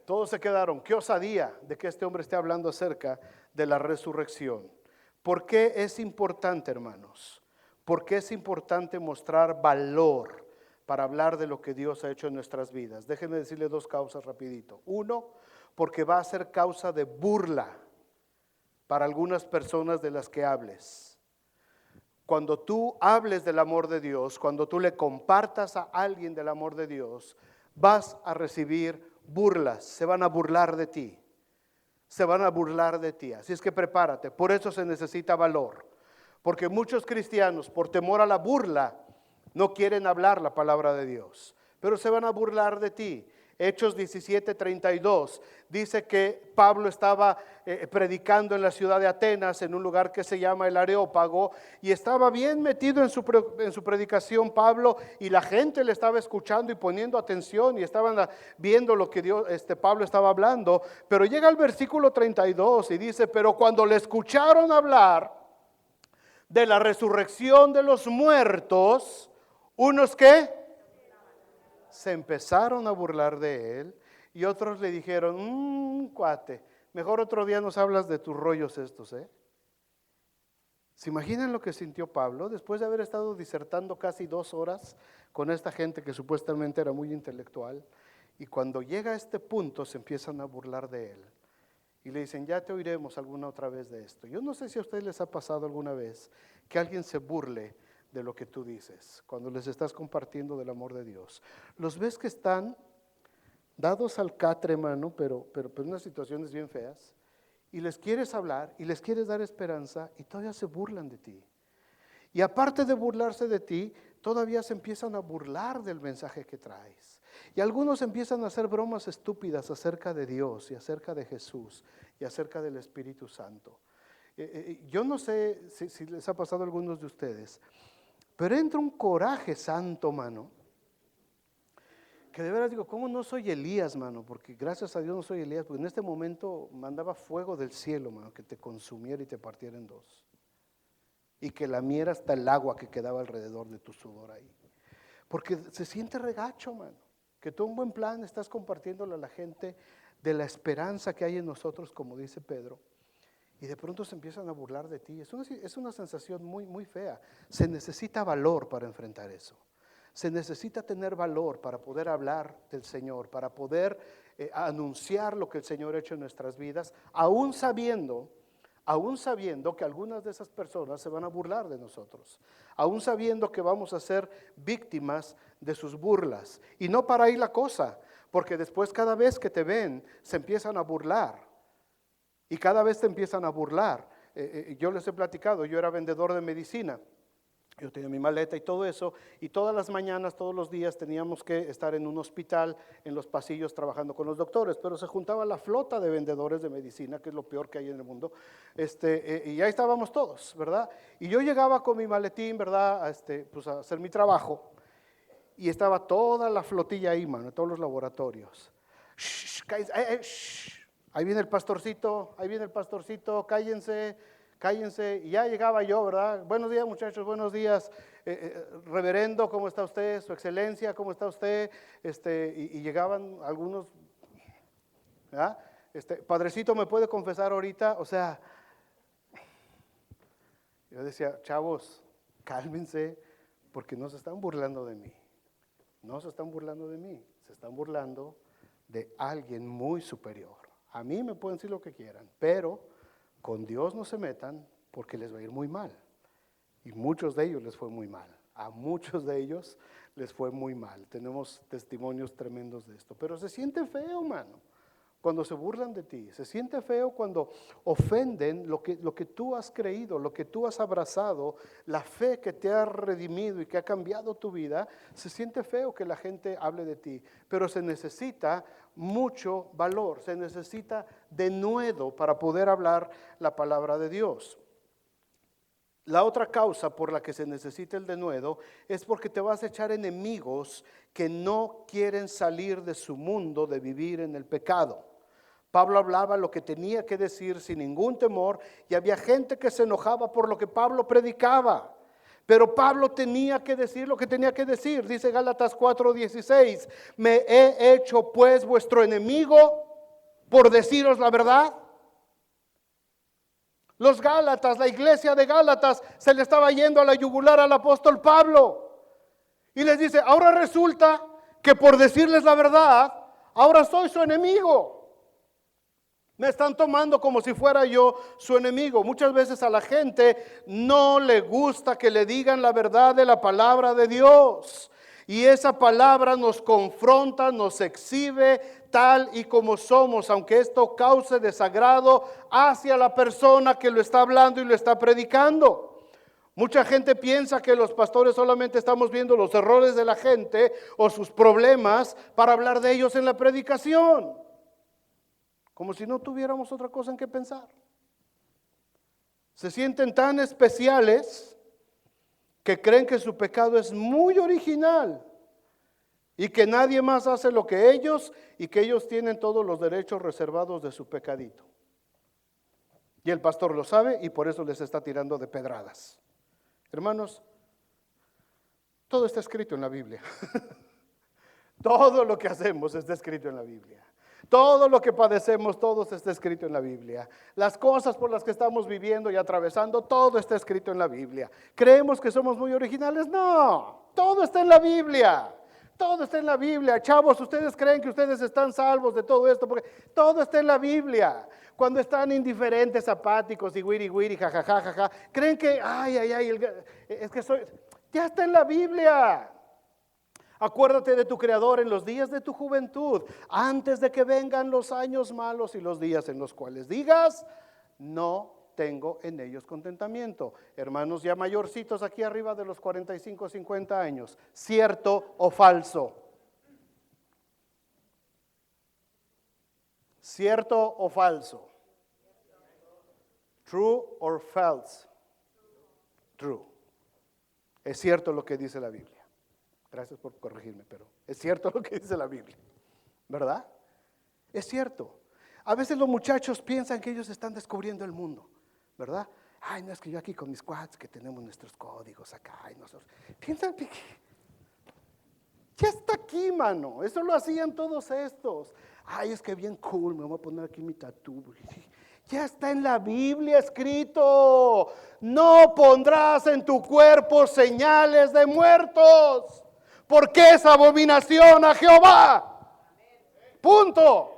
Todos se quedaron, qué osadía de que este hombre esté hablando acerca de la resurrección. ¿Por qué es importante, hermanos? ¿Por qué es importante mostrar valor para hablar de lo que Dios ha hecho en nuestras vidas? Déjenme decirle dos causas rapidito. Uno, porque va a ser causa de burla para algunas personas de las que hables. Cuando tú hables del amor de Dios, cuando tú le compartas a alguien del amor de Dios, vas a recibir burlas, se van a burlar de ti. Se van a burlar de ti, así es que prepárate. Por eso se necesita valor, porque muchos cristianos, por temor a la burla, no quieren hablar la palabra de Dios, pero se van a burlar de ti. Hechos 17:32 dice que Pablo estaba predicando en la ciudad de Atenas, en un lugar que se llama el Areópago, y estaba bien metido en su predicación Pablo, y la gente le estaba escuchando y poniendo atención, y estaban viendo lo que Pablo estaba hablando. Pero llega el versículo 32 y dice: pero cuando le escucharon hablar de la resurrección de los muertos, unos que se empezaron a burlar de él, y otros le dijeron: cuate, mejor otro día nos hablas de tus rollos estos, ¿Se imaginan lo que sintió Pablo después de haber estado disertando casi 2 horas con esta gente que supuestamente era muy intelectual? Y cuando llega a este punto se empiezan a burlar de él y le dicen: ya te oiremos alguna otra vez de esto. Yo no sé si a ustedes les ha pasado alguna vez que alguien se burle de lo que tú dices, cuando les estás compartiendo del amor de Dios. Los ves que están dados al catre, hermano, pero en unas situaciones bien feas, y les quieres hablar y les quieres dar esperanza, y todavía se burlan de ti. Y aparte de burlarse de ti, todavía se empiezan a burlar del mensaje que traes. Y algunos empiezan a hacer bromas estúpidas acerca de Dios y acerca de Jesús y acerca del Espíritu Santo. Yo no sé si les ha pasado a algunos de ustedes, pero entra un coraje santo, mano, que de veras digo: ¿cómo no soy Elías, mano? Porque gracias a Dios no soy Elías, porque en este momento mandaba fuego del cielo, mano, que te consumiera y te partiera en dos, y que lamiera hasta el agua que quedaba alrededor de tu sudor ahí. Porque se siente regacho, mano, que tú en buen plan estás compartiéndole a la gente de la esperanza que hay en nosotros, como dice Pedro, y de pronto se empiezan a burlar de ti. Es una sensación muy, muy fea. Se necesita valor para enfrentar eso. Se necesita tener valor para poder hablar del Señor, para poder anunciar lo que el Señor ha hecho en nuestras vidas, aún sabiendo que algunas de esas personas se van a burlar de nosotros, aún sabiendo que vamos a ser víctimas de sus burlas. Y no para ahí la cosa, porque después cada vez que te ven se empiezan a burlar, y cada vez te empiezan a burlar. Yo les he platicado, yo era vendedor de medicina. Yo tenía mi maleta y todo eso, y todas las mañanas, todos los días teníamos que estar en un hospital, en los pasillos trabajando con los doctores, pero se juntaba la flota de vendedores de medicina, que es lo peor que hay en el mundo, y ahí estábamos todos, ¿verdad? Y yo llegaba con mi maletín, ¿verdad? Pues a hacer mi trabajo, y estaba toda la flotilla ahí, mano, todos los laboratorios. Shh, cállense, shh. Ahí viene el pastorcito, cállense. Y ya llegaba yo, ¿verdad? Buenos días, muchachos, buenos días. Reverendo, ¿cómo está usted? Su excelencia, ¿cómo está usted? Y llegaban algunos, ¿verdad? Padrecito, ¿me puede confesar ahorita? O sea, yo decía, chavos, cálmense, porque no se están burlando de mí. No se están burlando de mí, se están burlando de alguien muy superior. A mí me pueden decir lo que quieran, pero con Dios no se metan porque les va a ir muy mal. Y muchos de ellos les fue muy mal. A muchos de ellos les fue muy mal. Tenemos testimonios tremendos de esto. Pero se siente feo, mano, cuando se burlan de ti. Se siente feo cuando ofenden lo que tú has creído, lo que tú has abrazado, la fe que te ha redimido y que ha cambiado tu vida. Se siente feo que la gente hable de ti. Pero se necesita mucho valor, se necesita denuedo para poder hablar la palabra de Dios. La otra causa por la que se necesita el denuedo es porque te vas a echar enemigos que no quieren salir de su mundo de vivir en el pecado. Pablo hablaba lo que tenía que decir sin ningún temor y había gente que se enojaba por lo que Pablo predicaba. Pero Pablo tenía que decir lo que tenía que decir. Dice Gálatas 4:16, ¿me he hecho pues vuestro enemigo por deciros la verdad? Los Gálatas, la iglesia de Gálatas, se le estaba yendo a la yugular al apóstol Pablo. Y les dice, ahora resulta que por decirles la verdad, ahora soy su enemigo. Me están tomando como si fuera yo su enemigo. Muchas veces a la gente no le gusta que le digan la verdad de la palabra de Dios. Y esa palabra nos confronta, nos exhibe tal y como somos, aunque esto cause desagrado hacia la persona que lo está hablando y lo está predicando. Mucha gente piensa que los pastores solamente estamos viendo los errores de la gente o sus problemas para hablar de ellos en la predicación. Como si no tuviéramos otra cosa en que pensar. Se sienten tan especiales que creen que su pecado es muy original y que nadie más hace lo que ellos y que ellos tienen todos los derechos reservados de su pecadito. Y el pastor lo sabe y por eso les está tirando de pedradas. Hermanos, todo está escrito en la Biblia. Todo lo que hacemos está escrito en la Biblia. Todo lo que padecemos, todo está escrito en la Biblia. Las cosas por las que estamos viviendo y atravesando, todo está escrito en la Biblia. ¿Creemos que somos muy originales? No, todo está en la Biblia. Todo está en la Biblia. Chavos, ¿ustedes creen que ustedes están salvos de todo esto? Porque todo está en la Biblia. Cuando están indiferentes, apáticos y wiri, jajaja, creen que, es que ya está en la Biblia. Acuérdate de tu Creador en los días de tu juventud, antes de que vengan los años malos y los días en los cuales digas, no tengo en ellos contentamiento. Hermanos ya mayorcitos aquí arriba de los 45, 50 años, ¿cierto o falso? ¿Cierto o falso? True or false? True. Es cierto lo que dice la Biblia. Gracias por corregirme, pero es cierto lo que dice la Biblia, ¿verdad? Es cierto. A veces los muchachos piensan que ellos están descubriendo el mundo, ¿verdad? Ay, no, es que yo aquí con mis cuates que tenemos nuestros códigos acá y nosotros. Piensan que ya está aquí, mano. Eso lo hacían todos estos. Ay, es que bien cool, me voy a poner aquí mi tatú. Ya está en la Biblia escrito. No pondrás en tu cuerpo señales de muertos, porque es abominación a Jehová. Punto.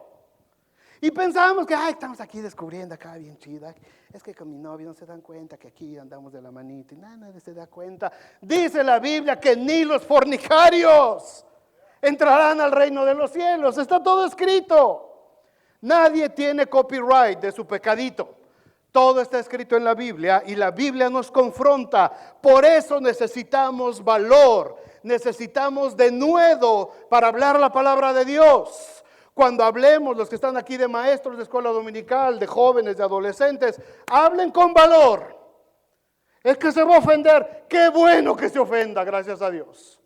Y pensábamos que estamos aquí descubriendo acá bien chida. Es que con mi novio no se dan cuenta que aquí andamos de la manita y nadie se da cuenta. Dice la Biblia que ni los fornicarios entrarán al reino de los cielos. Está todo escrito. Nadie tiene copyright de su pecadito. Todo está escrito en la Biblia y la Biblia nos confronta. Por eso necesitamos valor, necesitamos denuedo para hablar la palabra de Dios. Cuando hablemos, los que están aquí de maestros de escuela dominical, de jóvenes, de adolescentes, hablen con valor. Es que se va a ofender. Qué bueno que se ofenda, gracias a Dios.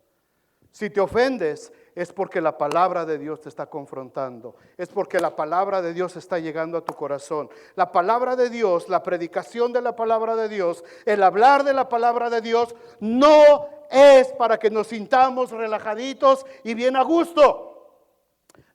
Si te ofendes, es porque la palabra de Dios te está confrontando. Es porque la palabra de Dios está llegando a tu corazón. La palabra de Dios, la predicación de la palabra de Dios, el hablar de la palabra de Dios, no es para que nos sintamos relajaditos y bien a gusto.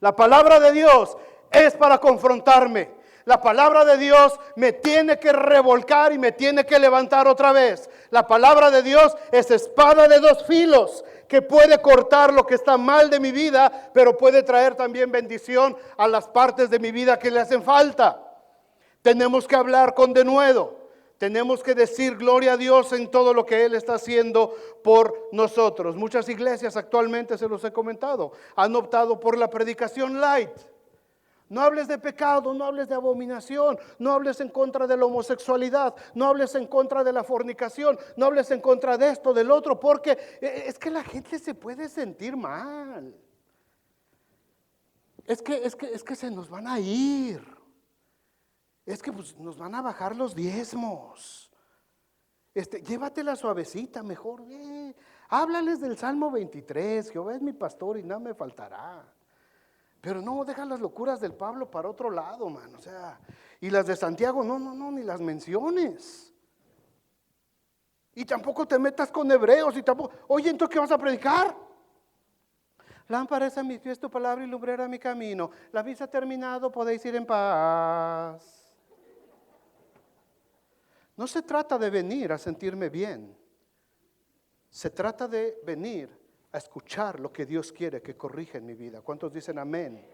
La palabra de Dios es para confrontarme. La palabra de Dios me tiene que revolcar y me tiene que levantar otra vez. La palabra de Dios es espada de dos filos que puede cortar lo que está mal de mi vida, pero puede traer también bendición a las partes de mi vida que le hacen falta. Tenemos que hablar con denuedo. Tenemos que decir gloria a Dios en todo lo que Él está haciendo por nosotros. Muchas iglesias actualmente, se los he comentado, han optado por la predicación light. No hables de pecado, no hables de abominación, no hables en contra de la homosexualidad, no hables en contra de la fornicación, no hables en contra de esto, del otro, porque es que la gente se puede sentir mal. Es que se nos van a ir. Es que pues, nos van a bajar los diezmos. Llévatela suavecita mejor. Háblales del Salmo 23, Jehová es mi pastor y nada me faltará. Pero no, deja las locuras del Pablo para otro lado, man. O sea, y las de Santiago, no, ni las menciones. Y tampoco te metas con hebreos y tampoco, oye, ¿entonces qué vas a predicar? Lámpara es a mis pies tu palabra y lumbrera mi camino. La misa ha terminado, podéis ir en paz. No se trata de venir a sentirme bien. Se trata de venir a escuchar lo que Dios quiere que corrija en mi vida. ¿Cuántos dicen amén?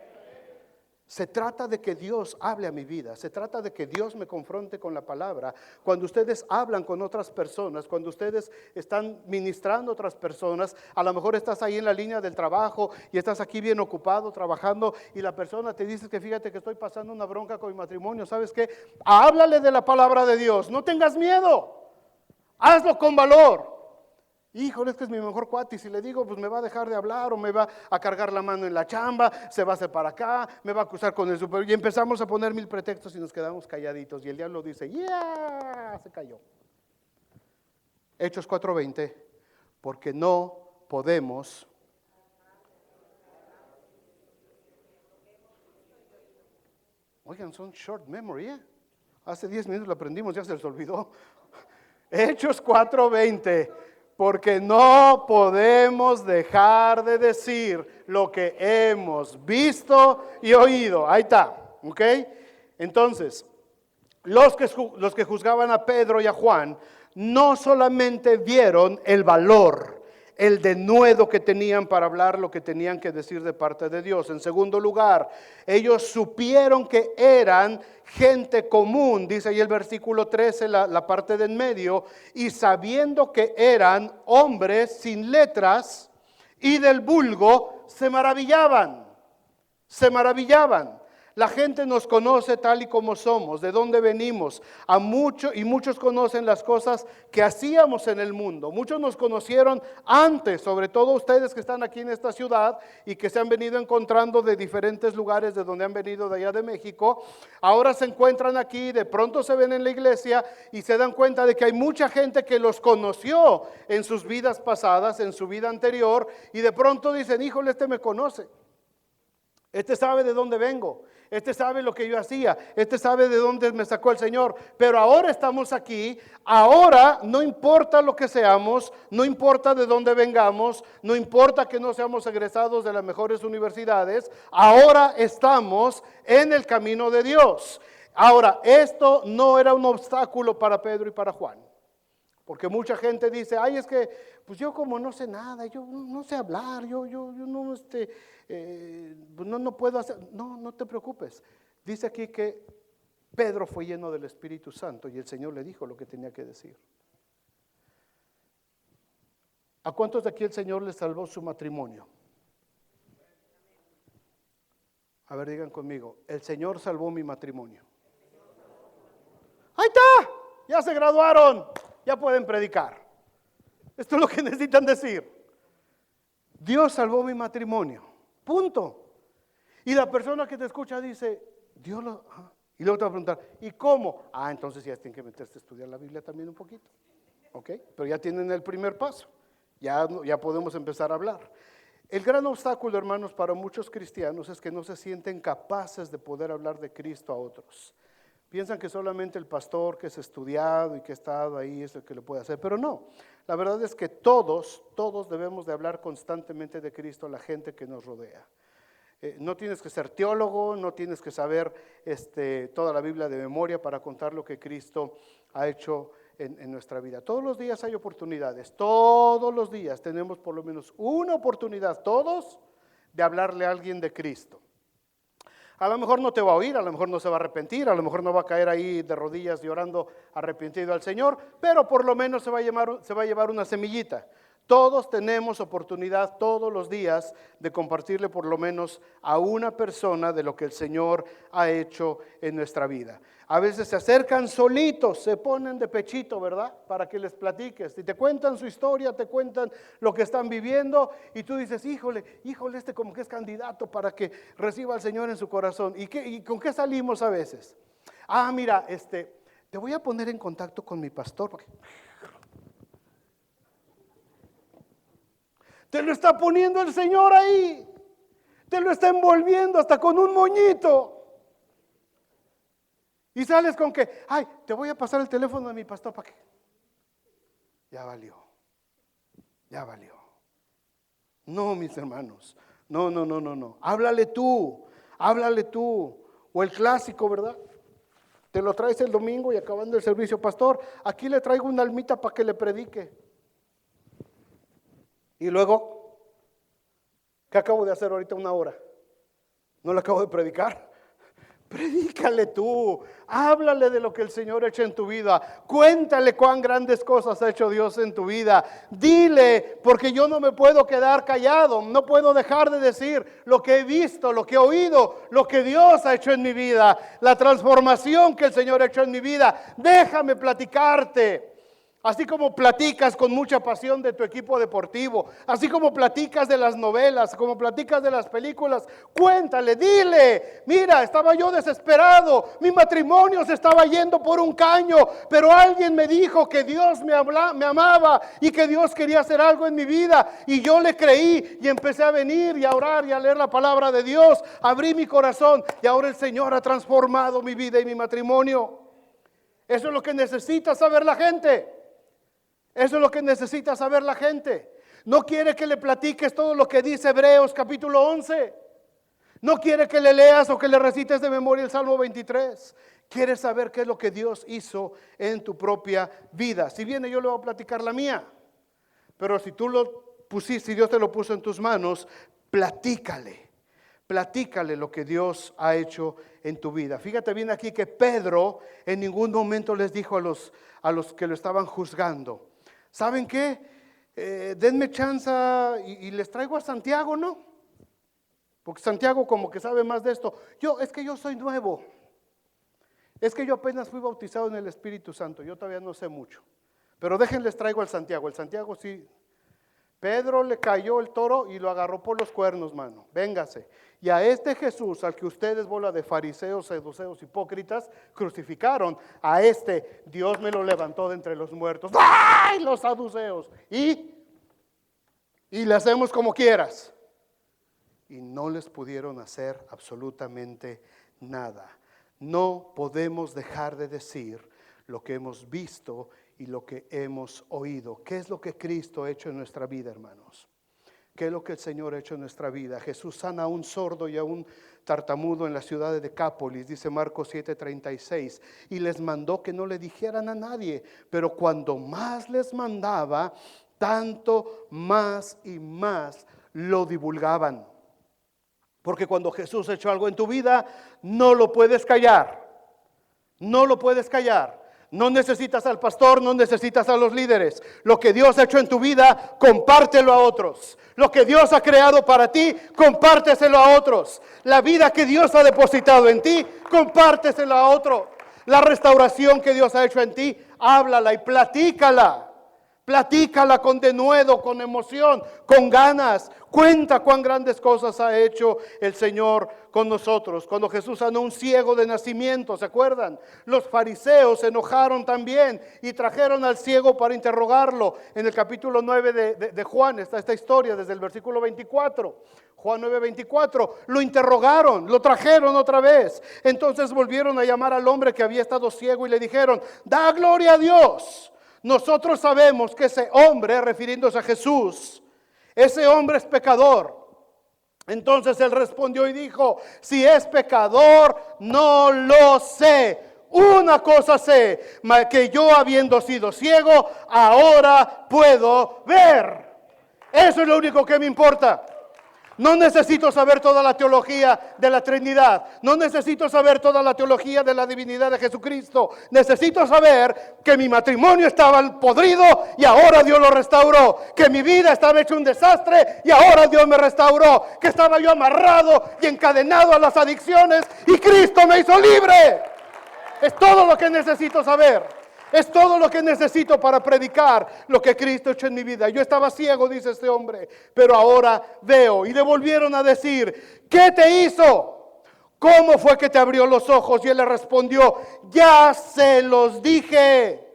Se trata de que Dios hable a mi vida, se trata de que Dios me confronte con la palabra. Cuando ustedes hablan con otras personas, cuando ustedes están ministrando a otras personas, a lo mejor estás ahí en la línea del trabajo y estás aquí bien ocupado trabajando y la persona te dice que fíjate que estoy pasando una bronca con mi matrimonio, ¿sabes qué? Háblale de la palabra de Dios, no tengas miedo, hazlo con valor. Híjole, es que es mi mejor cuate y si le digo, pues me va a dejar de hablar o me va a cargar la mano en la chamba, se va a hacer para acá, me va a acusar con el superior. Y empezamos a poner mil pretextos y nos quedamos calladitos. Y el diablo dice, ¡ya! Se cayó. Hechos 4:20, porque no podemos. Oigan, son short memory, ¿eh? Hace 10 minutos lo aprendimos, ya se les olvidó. Hechos 4:20. Porque no podemos dejar de decir lo que hemos visto y oído. Ahí está, ¿ok? Entonces, los que juzgaban a Pedro y a Juan no solamente vieron el valor, el denuedo que tenían para hablar lo que tenían que decir de parte de Dios. En segundo lugar, ellos supieron que eran gente común, dice ahí el versículo 13, la parte de en medio, y sabiendo que eran hombres sin letras y del vulgo, se maravillaban. La gente nos conoce tal y como somos, de dónde venimos. Y muchos conocen las cosas que hacíamos en el mundo. Muchos nos conocieron antes, sobre todo ustedes que están aquí en esta ciudad y que se han venido encontrando de diferentes lugares de donde han venido de allá de México. Ahora se encuentran aquí, de pronto se ven en la iglesia y se dan cuenta de que hay mucha gente que los conoció en sus vidas pasadas, en su vida anterior, y de pronto dicen, híjole, este me conoce. Este sabe de dónde vengo, este sabe lo que yo hacía, este sabe de dónde me sacó el Señor, pero ahora estamos aquí, ahora no importa lo que seamos, no importa de dónde vengamos, no importa que no seamos egresados de las mejores universidades, ahora estamos en el camino de Dios. Ahora, esto no era un obstáculo para Pedro y para Juan. Porque mucha gente dice, ay, es que pues yo como no sé nada, yo no sé hablar, yo no, no puedo hacer. No te preocupes. Dice aquí que Pedro fue lleno del Espíritu Santo y el Señor le dijo lo que tenía que decir. ¿A cuántos de aquí el Señor les salvó su matrimonio? A ver, digan conmigo, el Señor salvó mi matrimonio. Ahí está, ya se graduaron, ya pueden predicar. Esto es lo que necesitan decir. Dios salvó mi matrimonio, punto. Y la persona que te escucha dice, Dios lo... Y luego te va a preguntar, ¿y cómo? Entonces ya tienen que meterse a estudiar la Biblia también un poquito. ¿Ok? Pero ya tienen el primer paso. Ya podemos empezar a hablar. El gran obstáculo, hermanos, para muchos cristianos es que no se sienten capaces de poder hablar de Cristo a otros. Piensan que solamente el pastor que es estudiado y que ha estado ahí es el que lo puede hacer, pero no. La verdad es que todos debemos de hablar constantemente de Cristo a la gente que nos rodea. No tienes que ser teólogo, no tienes que saber toda la Biblia de memoria para contar lo que Cristo ha hecho en nuestra vida. Todos los días hay oportunidades, todos los días tenemos por lo menos una oportunidad, todos, de hablarle a alguien de Cristo. A lo mejor no te va a oír, a lo mejor no se va a arrepentir, a lo mejor no va a caer ahí de rodillas llorando arrepentido al Señor, pero por lo menos se va a llevar una semillita. Todos tenemos oportunidad todos los días de compartirle por lo menos a una persona de lo que el Señor ha hecho en nuestra vida. A veces se acercan solitos, se ponen de pechito, ¿verdad? Para que les platiques. Y te cuentan su historia, te cuentan lo que están viviendo y tú dices, híjole, como que es candidato para que reciba al Señor en su corazón. ¿Y con qué salimos a veces? Mira, te voy a poner en contacto con mi pastor porque... Te lo está poniendo el Señor ahí. Te lo está envolviendo hasta con un moñito. Y sales con que, te voy a pasar el teléfono de mi pastor para que... Ya valió. No, mis hermanos. No. Háblale tú. O el clásico, ¿verdad? Te lo traes el domingo y acabando el servicio, pastor, aquí le traigo una almita para que le predique. Y luego, ¿qué acabo de hacer ahorita 1 hora? ¿No le acabo de predicar? Predícale tú, háblale de lo que el Señor ha hecho en tu vida, cuéntale cuán grandes cosas ha hecho Dios en tu vida, dile, porque yo no me puedo quedar callado, no puedo dejar de decir lo que he visto, lo que he oído, lo que Dios ha hecho en mi vida, la transformación que el Señor ha hecho en mi vida, déjame platicarte. Así como platicas con mucha pasión de tu equipo deportivo, así como platicas de las novelas, como platicas de las películas, cuéntale, dile, mira, estaba yo desesperado, mi matrimonio se estaba yendo por un caño, pero alguien me dijo que Dios me amaba y que Dios quería hacer algo en mi vida y yo le creí y empecé a venir y a orar y a leer la palabra de Dios, abrí mi corazón y ahora el Señor ha transformado mi vida y mi matrimonio. Eso es lo que necesita saber la gente. Eso es lo que necesita saber la gente. No quiere que le platiques todo lo que dice Hebreos capítulo 11. No quiere que le leas o que le recites de memoria el Salmo 23. Quiere saber qué es lo que Dios hizo en tu propia vida. Si viene yo le voy a platicar la mía. Pero si tú lo pusiste, si Dios te lo puso en tus manos, platícale lo que Dios ha hecho en tu vida. Fíjate bien aquí que Pedro en ningún momento les dijo a los que lo estaban juzgando, ¿saben qué? Denme chance y les traigo a Santiago, ¿no? Porque Santiago como que sabe más de esto. Es que yo soy nuevo. Es que yo apenas fui bautizado en el Espíritu Santo. Yo todavía no sé mucho. Pero déjenles traigo al Santiago. El Santiago sí. Pedro le cayó el toro y lo agarró por los cuernos, mano. Véngase. Y a este Jesús, al que ustedes, bola de fariseos, saduceos, hipócritas, crucificaron, a este Dios me lo levantó de entre los muertos. ¡Ay, los saduceos! Y le hacemos como quieras. Y no les pudieron hacer absolutamente nada. No podemos dejar de decir lo que hemos visto y lo que hemos oído. ¿Qué es lo que Cristo ha hecho en nuestra vida, hermanos? ¿Qué es lo que el Señor ha hecho en nuestra vida? Jesús sana a un sordo y a un tartamudo en la ciudad de Decápolis, dice Marcos 7:36, y les mandó que no le dijeran a nadie, pero cuando más les mandaba, tanto más y más lo divulgaban. Porque cuando Jesús ha hecho algo en tu vida, no lo puedes callar. No lo puedes callar. No necesitas al pastor, no necesitas a los líderes. Lo que Dios ha hecho en tu vida, compártelo a otros. Lo que Dios ha creado para ti, compárteselo a otros. La vida que Dios ha depositado en ti, compárteselo a otro. La restauración que Dios ha hecho en ti, háblala y platícala. Platícala con denuedo, con emoción, con ganas. Cuenta cuán grandes cosas ha hecho el Señor con nosotros. Cuando Jesús sanó a un ciego de nacimiento, ¿se acuerdan? Los fariseos se enojaron también y trajeron al ciego para interrogarlo. En el capítulo 9 de Juan está esta historia desde el versículo 24. Juan 9:24, lo interrogaron, lo trajeron otra vez. Entonces volvieron a llamar al hombre que había estado ciego y le dijeron: da gloria a Dios. Nosotros sabemos que ese hombre, refiriéndose a Jesús, ese hombre es pecador. Entonces él respondió y dijo: si es pecador, no lo sé. Una cosa sé, que yo habiendo sido ciego, ahora puedo ver. Eso es lo único que me importa. No necesito saber toda la teología de la Trinidad. No necesito saber toda la teología de la divinidad de Jesucristo. Necesito saber que mi matrimonio estaba podrido y ahora Dios lo restauró. Que mi vida estaba hecha un desastre y ahora Dios me restauró. Que estaba yo amarrado y encadenado a las adicciones y Cristo me hizo libre. Es todo lo que necesito saber. Es todo lo que necesito para predicar lo que Cristo ha hecho en mi vida. Yo estaba ciego, dice este hombre, pero ahora veo. Y le volvieron a decir: ¿qué te hizo? ¿Cómo fue que te abrió los ojos? Y él le respondió: ya se los dije.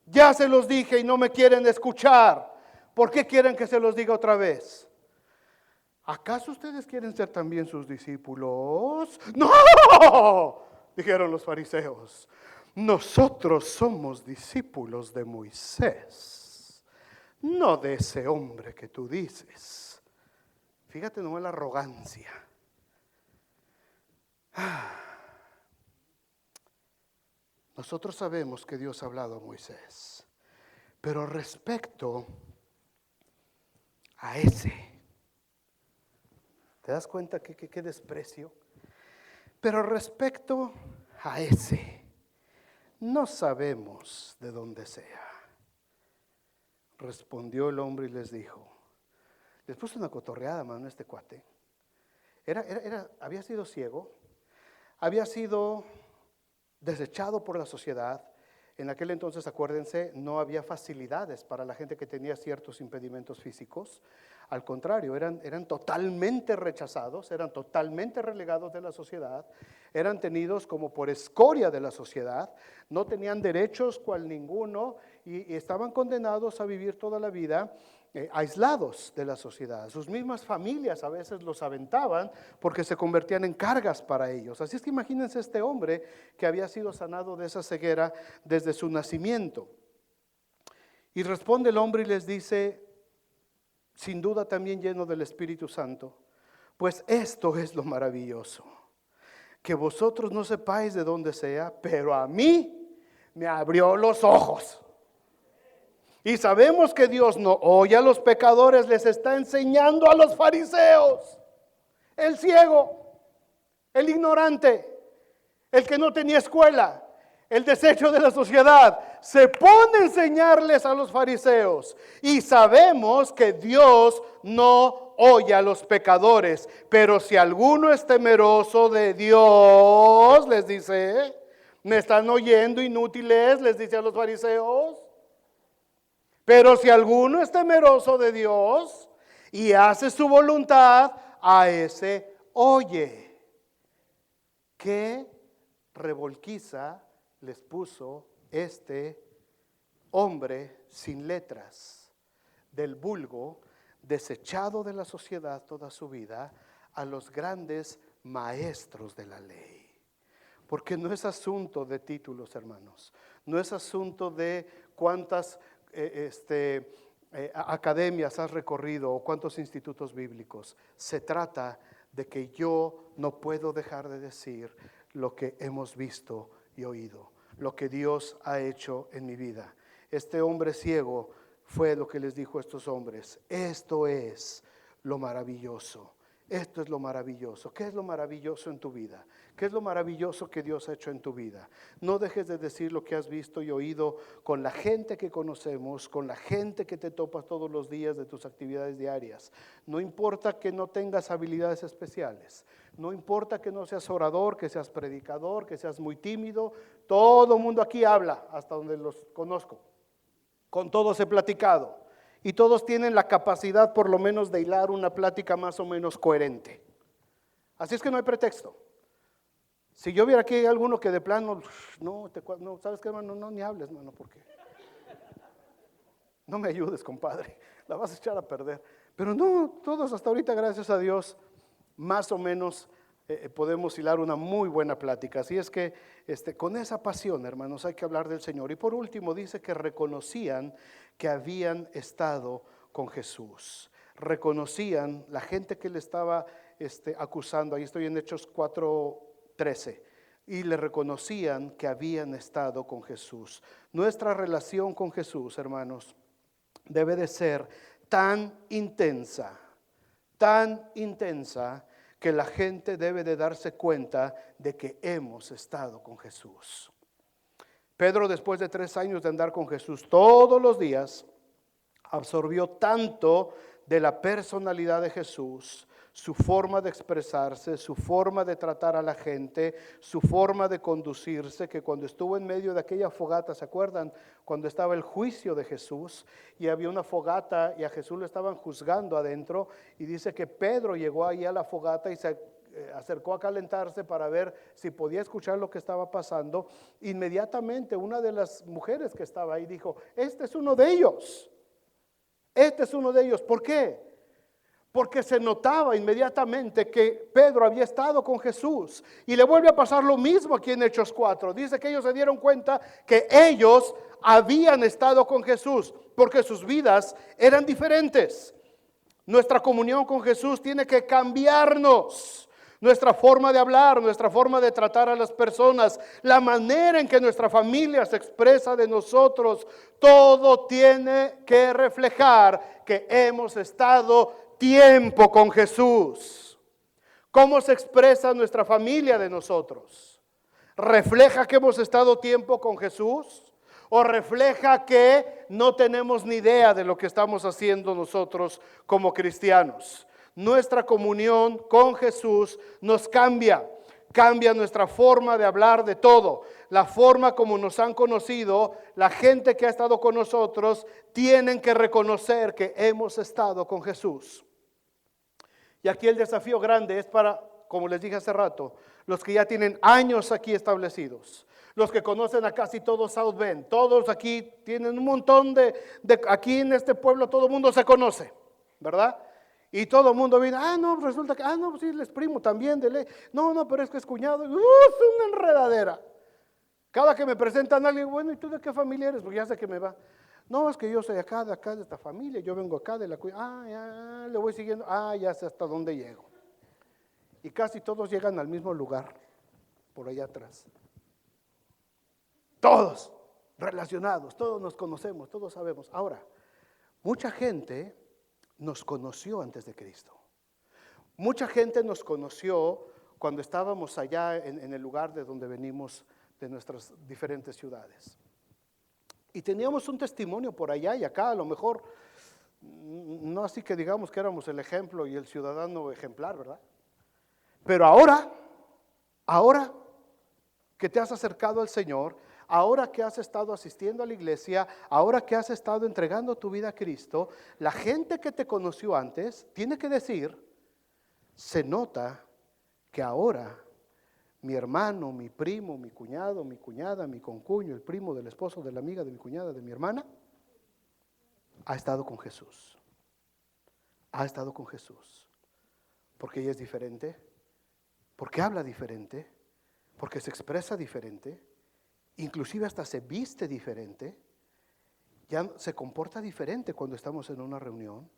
Ya se los dije y no me quieren escuchar. ¿Por qué quieren que se los diga otra vez? ¿Acaso ustedes quieren ser también sus discípulos? ¡No!, dijeron los fariseos. Nosotros somos discípulos de Moisés, no de ese hombre que tú dices. Fíjate nomás la arrogancia. Nosotros sabemos que Dios ha hablado a Moisés, pero respecto a ese, ¿te das cuenta qué desprecio? Pero respecto a ese, no sabemos de dónde sea. Respondió el hombre y les dijo. Les puso una cotorreada, mano, este cuate. Había sido ciego, había sido desechado por la sociedad. En aquel entonces, acuérdense, no había facilidades para la gente que tenía ciertos impedimentos físicos. Al contrario, eran totalmente rechazados, eran totalmente relegados de la sociedad, eran tenidos como por escoria de la sociedad, no tenían derechos cual ninguno y estaban condenados a vivir toda la vida aislados de la sociedad. Sus mismas familias a veces los aventaban porque se convertían en cargas para ellos. Así es que imagínense este hombre que había sido sanado de esa ceguera desde su nacimiento. Y responde el hombre y les dice, sin duda también lleno del Espíritu Santo: pues esto es lo maravilloso, que vosotros no sepáis de dónde sea, pero a mí me abrió los ojos. Y sabemos que Dios no oye a los pecadores, les está enseñando a los fariseos. El ciego, el ignorante, el que no tenía escuela, el desecho de la sociedad, se pone a enseñarles a los fariseos. Y sabemos que Dios no oye a los pecadores, pero si alguno es temeroso de Dios, les dice, ¿me están oyendo, inútiles?, les dice a los fariseos. Pero si alguno es temeroso de Dios y hace su voluntad, a ese oye. ¿Qué revolquiza les puso este hombre sin letras, del vulgo, desechado de la sociedad toda su vida, a los grandes maestros de la ley? Porque no es asunto de títulos, hermanos, no es asunto de cuántas academias has recorrido o cuántos institutos bíblicos. Se trata de que yo no puedo dejar de decir lo que hemos visto y oído, lo que Dios ha hecho en mi vida. Este hombre ciego fue lo que les dijo a estos hombres: esto es lo maravilloso, Esto es lo maravilloso. ¿Qué es lo maravilloso en tu vida? ¿Qué es lo maravilloso que Dios ha hecho en tu vida? No dejes de decir lo que has visto y oído con la gente que conocemos, con la gente que te topas todos los días de tus actividades diarias. No importa que no tengas habilidades especiales. No importa que no seas orador, que seas predicador, que seas muy tímido. Todo el mundo aquí habla, hasta donde los conozco. Con todos he platicado. Y todos tienen la capacidad por lo menos de hilar una plática más o menos coherente. Así es que no hay pretexto. Si yo viera aquí alguno que de plano, no, ¿sabes qué, hermano? No, ni hables, hermano, porque no me ayudes, compadre, la vas a echar a perder. Pero no, todos hasta ahorita, gracias a Dios, más o menos podemos hilar una muy buena plática. Así es que con esa pasión, hermanos, hay que hablar del Señor. Y por último dice que reconocían que habían estado con Jesús. Reconocían la gente que le estaba acusando. Ahí estoy en Hechos 4:13. Y le reconocían que habían estado con Jesús. Nuestra relación con Jesús, hermanos, debe de ser tan intensa, que la gente debe de darse cuenta de que hemos estado con Jesús. Pedro, después de 3 años de andar con Jesús todos los días, absorbió tanto de la personalidad de Jesús, su forma de expresarse, su forma de tratar a la gente, su forma de conducirse, que cuando estuvo en medio de aquella fogata, ¿se acuerdan? Cuando estaba el juicio de Jesús y había una fogata y a Jesús lo estaban juzgando adentro, y dice que Pedro llegó ahí a la fogata y se acercó a calentarse para ver si podía escuchar lo que estaba pasando. Inmediatamente una de las mujeres que estaba ahí dijo: este es uno de ellos. Este es uno de ellos. ¿Por qué? Porque se notaba inmediatamente que Pedro había estado con Jesús. Y le vuelve a pasar lo mismo aquí en Hechos 4. Dice que ellos se dieron cuenta que ellos habían estado con Jesús, porque sus vidas eran diferentes. Nuestra comunión con Jesús tiene que cambiarnos. Nuestra forma de hablar, nuestra forma de tratar a las personas, la manera en que nuestra familia se expresa de nosotros, todo tiene que reflejar que hemos estado tiempo con Jesús. ¿Cómo se expresa nuestra familia de nosotros? ¿Refleja que hemos estado tiempo con Jesús? ¿O refleja que no tenemos ni idea de lo que estamos haciendo nosotros como cristianos? Nuestra comunión con Jesús nos cambia nuestra forma de hablar de todo. La forma como nos han conocido, la gente que ha estado con nosotros, tienen que reconocer que hemos estado con Jesús. Y aquí el desafío grande es para, como les dije hace rato, los que ya tienen años aquí establecidos, los que conocen a casi todos South Bend, todos aquí tienen un montón aquí en este pueblo todo el mundo se conoce, ¿verdad? Y todo el mundo viene, no, resulta que, no, pues sí, él es primo también de ley. No, pero es que es cuñado, es una enredadera. Cada que me presentan a alguien, bueno, ¿y tú de qué familia eres? Porque ya sé que me va. No, es que yo soy de acá de esta familia, yo vengo acá de la ya, le voy siguiendo, ya sé hasta dónde llego. Y casi todos llegan al mismo lugar, por allá atrás. Todos relacionados, todos nos conocemos, todos sabemos. Ahora, mucha gente nos conoció antes de Cristo. Mucha gente nos conoció cuando estábamos allá en el lugar de donde venimos, de nuestras diferentes ciudades. Y teníamos un testimonio por allá y acá, a lo mejor, no así que digamos que éramos el ejemplo y el ciudadano ejemplar, ¿verdad? Pero ahora que te has acercado al Señor, ahora que has estado asistiendo a la iglesia, ahora que has estado entregando tu vida a Cristo, la gente que te conoció antes tiene que decir, se nota que ahora mi hermano, mi primo, mi cuñado, mi cuñada, mi concuño, el primo del esposo de la amiga de mi cuñada, de mi hermana, ha estado con Jesús. Ha estado con Jesús. Porque ella es diferente, porque habla diferente, porque se expresa diferente, inclusive hasta se viste diferente, ya se comporta diferente cuando estamos en una reunión.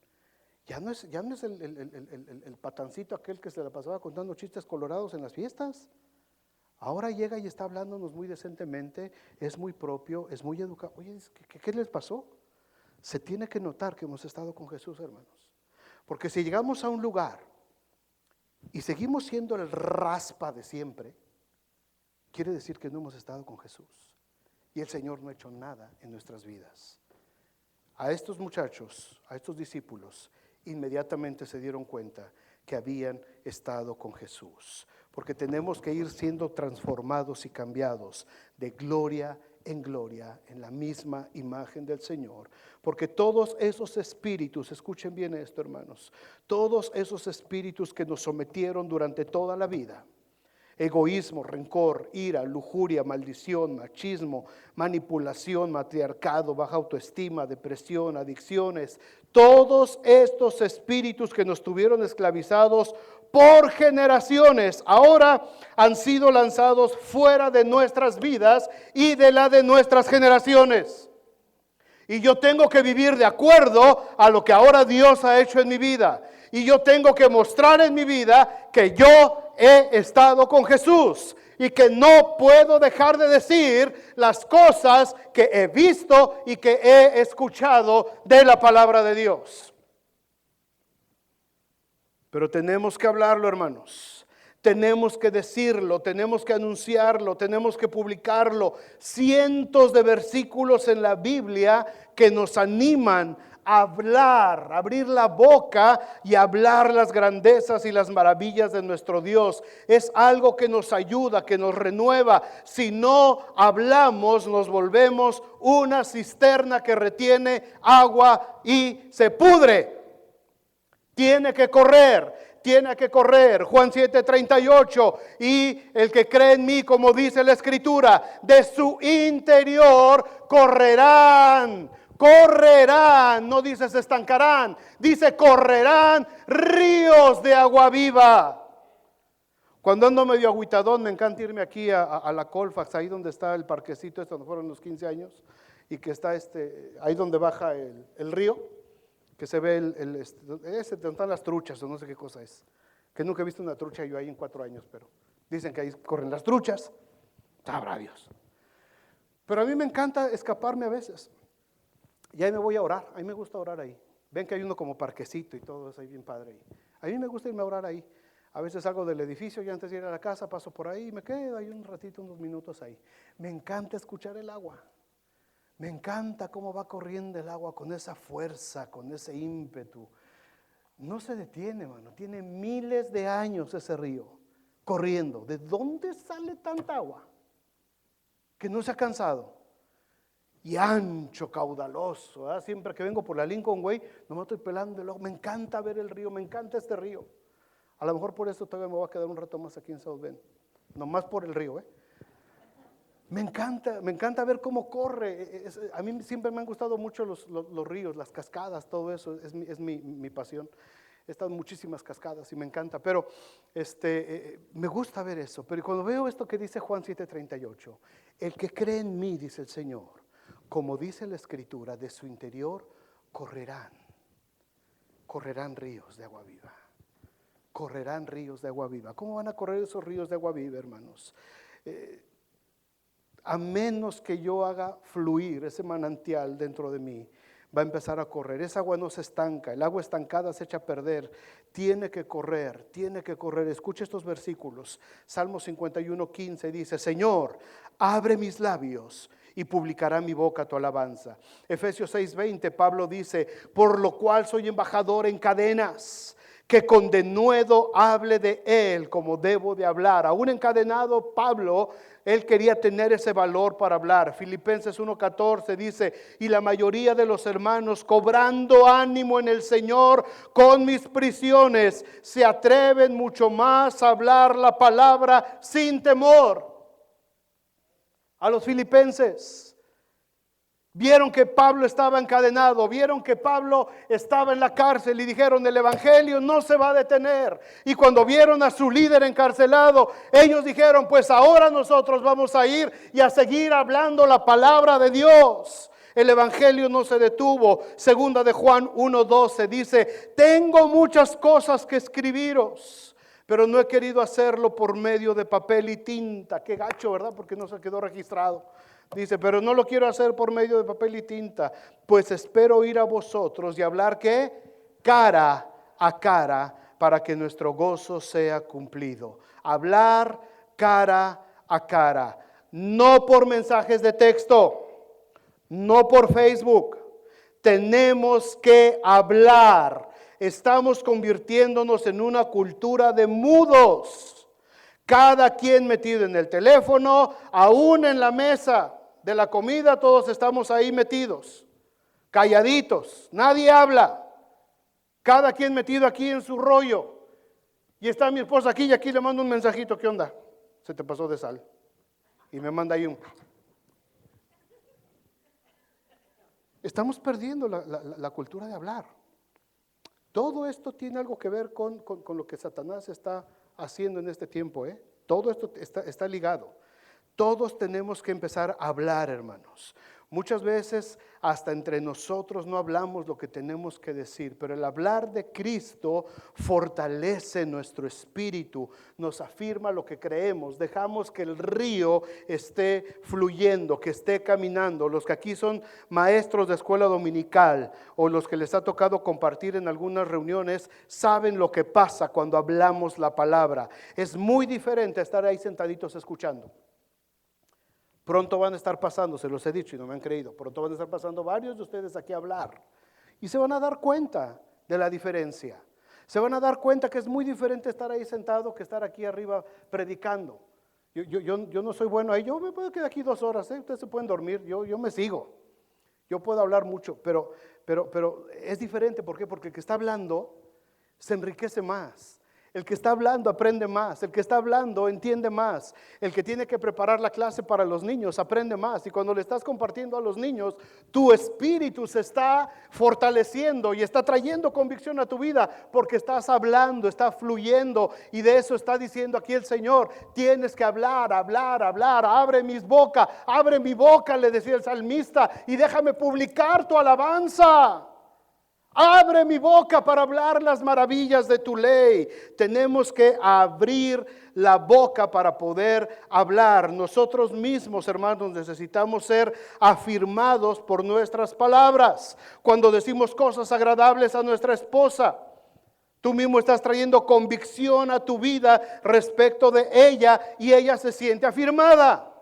Ya no es el patancito aquel que se la pasaba contando chistes colorados en las fiestas. Ahora llega y está hablándonos muy decentemente, es muy propio, es muy educado. Oye, ¿qué les pasó? Se tiene que notar que hemos estado con Jesús, hermanos. Porque si llegamos a un lugar y seguimos siendo el raspa de siempre, quiere decir que no hemos estado con Jesús. Y el Señor no ha hecho nada en nuestras vidas. A estos muchachos, a estos discípulos, inmediatamente se dieron cuenta que habían estado con Jesús. Porque tenemos que ir siendo transformados y cambiados de gloria en gloria, en la misma imagen del Señor. Porque todos esos espíritus, escuchen bien esto, hermanos, todos esos espíritus que nos sometieron durante toda la vida, egoísmo, rencor, ira, lujuria, maldición, machismo, manipulación, matriarcado, baja autoestima, depresión, adicciones, todos estos espíritus que nos tuvieron esclavizados por generaciones, ahora han sido lanzados fuera de nuestras vidas y de la de nuestras generaciones. Y yo tengo que vivir de acuerdo a lo que ahora Dios ha hecho en mi vida. Y yo tengo que mostrar en mi vida que yo he estado con Jesús. Y que no puedo dejar de decir las cosas que he visto y que he escuchado de la palabra de Dios. Pero tenemos que hablarlo, hermanos. Tenemos que decirlo, tenemos que anunciarlo, tenemos que publicarlo. Cientos de versículos en la Biblia que nos animan a hablar, a abrir la boca y hablar las grandezas y las maravillas de nuestro Dios. Es algo que nos ayuda, que nos renueva. Si no hablamos, nos volvemos una cisterna que retiene agua y se pudre. Tiene que correr. Tiene que correr. Juan 7:38. Y el que cree en mí, como dice la Escritura, de su interior correrán. Correrán, no dice se estancarán, dice correrán ríos de agua viva. Cuando ando medio agüitadón, me encanta irme aquí a la Colfax, ahí donde está el parquecito, donde fueron los 15 años, y que está ahí donde baja el río, que se ve ese donde están las truchas, o no sé qué cosa es, que nunca he visto una trucha yo ahí en 4 años, pero dicen que ahí corren las truchas, sabrá Dios. Pero a mí me encanta escaparme a veces, y ahí me voy a orar, a mí me gusta orar ahí. Ven que hay uno como parquecito y todo eso ahí bien padre ahí. A mí me gusta irme a orar ahí. A veces salgo del edificio y antes de ir a la casa paso por ahí y me quedo ahí un ratito, unos minutos ahí. Me encanta escuchar el agua. Me encanta cómo va corriendo el agua con esa fuerza, con ese ímpetu. No se detiene, mano. Tiene miles de años ese río corriendo. ¿De dónde sale tanta agua? Que no se ha cansado. Y ancho, caudaloso, ¿verdad? Siempre que vengo por la Lincoln Way, nomás estoy pelando el ojo. Me encanta ver el río, me encanta este río. A lo mejor por eso todavía me voy a quedar un rato más aquí en South Bend. Nomás por el río, Me encanta ver cómo corre. A mí siempre me han gustado mucho los ríos, las cascadas, todo eso. Es mi pasión. He estado en muchísimas cascadas y me encanta. Pero me gusta ver eso. Pero cuando veo esto que dice Juan 7:38, el que cree en mí, dice el Señor, como dice la Escritura, de su interior correrán ríos de agua viva. Correrán ríos de agua viva. ¿Cómo van a correr esos ríos de agua viva, hermanos? A menos que yo haga fluir ese manantial dentro de mí, va a empezar a correr. Esa agua no se estanca, el agua estancada se echa a perder. Tiene que correr, tiene que correr. Escuche estos versículos. Salmo 51:15 dice: Señor, abre mis labios y publicará mi boca tu alabanza. Efesios 6:20, Pablo dice: por lo cual soy embajador en cadenas, que con denuedo hable de él como debo de hablar. Aún encadenado Pablo, él quería tener ese valor para hablar. Filipenses 1:14 dice: y la mayoría de los hermanos, cobrando ánimo en el Señor con mis prisiones, se atreven mucho más a hablar la palabra sin temor. A los filipenses vieron que Pablo estaba encadenado, vieron que Pablo estaba en la cárcel y dijeron: el evangelio no se va a detener. Y cuando vieron a su líder encarcelado, ellos dijeron: pues ahora nosotros vamos a ir y a seguir hablando la palabra de Dios. El evangelio no se detuvo. Segunda de Juan 1:12 dice: tengo muchas cosas que escribiros, pero no he querido hacerlo por medio de papel y tinta. Qué gacho, ¿verdad? Porque no se quedó registrado. Dice: pero no lo quiero hacer por medio de papel y tinta, pues espero ir a vosotros y hablar, ¿qué? Cara a cara, para que nuestro gozo sea cumplido. Hablar cara a cara, no por mensajes de texto, no por Facebook. Tenemos que hablar. Estamos convirtiéndonos en una cultura de mudos. Cada quien metido en el teléfono, aún en la mesa de la comida, todos estamos ahí metidos, calladitos, nadie habla. Cada quien metido aquí en su rollo. Y está mi esposa aquí y aquí le mando un mensajito, ¿qué onda? Se te pasó de sal. Y me manda ahí un... Estamos perdiendo la cultura de hablar. Todo esto tiene algo que ver con lo que Satanás está haciendo en este tiempo. Todo esto está ligado. Todos tenemos que empezar a hablar, hermanos. Muchas veces hasta entre nosotros no hablamos lo que tenemos que decir, pero el hablar de Cristo fortalece nuestro espíritu, nos afirma lo que creemos, dejamos que el río esté fluyendo, que esté caminando. Los que aquí son maestros de escuela dominical o los que les ha tocado compartir en algunas reuniones, saben lo que pasa cuando hablamos la palabra. Es muy diferente estar ahí sentaditos escuchando. Pronto van a estar pasando, se los he dicho y no me han creído, pronto van a estar pasando varios de ustedes aquí a hablar y se van a dar cuenta de la diferencia. Se van a dar cuenta que es muy diferente estar ahí sentado que estar aquí arriba predicando. Yo no soy bueno ahí, yo me puedo quedar aquí 2 horas, ustedes se pueden dormir, yo me sigo. Yo puedo hablar mucho, pero es diferente. ¿Por qué? Porque el que está hablando se enriquece más. El que está hablando aprende más, el que está hablando entiende más, el que tiene que preparar la clase para los niños aprende más. Y cuando le estás compartiendo a los niños, tu espíritu se está fortaleciendo y está trayendo convicción a tu vida porque estás hablando, está fluyendo. Y de eso está diciendo aquí el Señor: tienes que hablar, hablar, hablar. Abre mi boca, le decía el salmista, y déjame publicar tu alabanza. Abre mi boca para hablar las maravillas de tu ley. Tenemos que abrir la boca para poder hablar. Nosotros mismos, hermanos, necesitamos ser afirmados por nuestras palabras. Cuando decimos cosas agradables a nuestra esposa, tú mismo estás trayendo convicción a tu vida respecto de ella y ella se siente afirmada.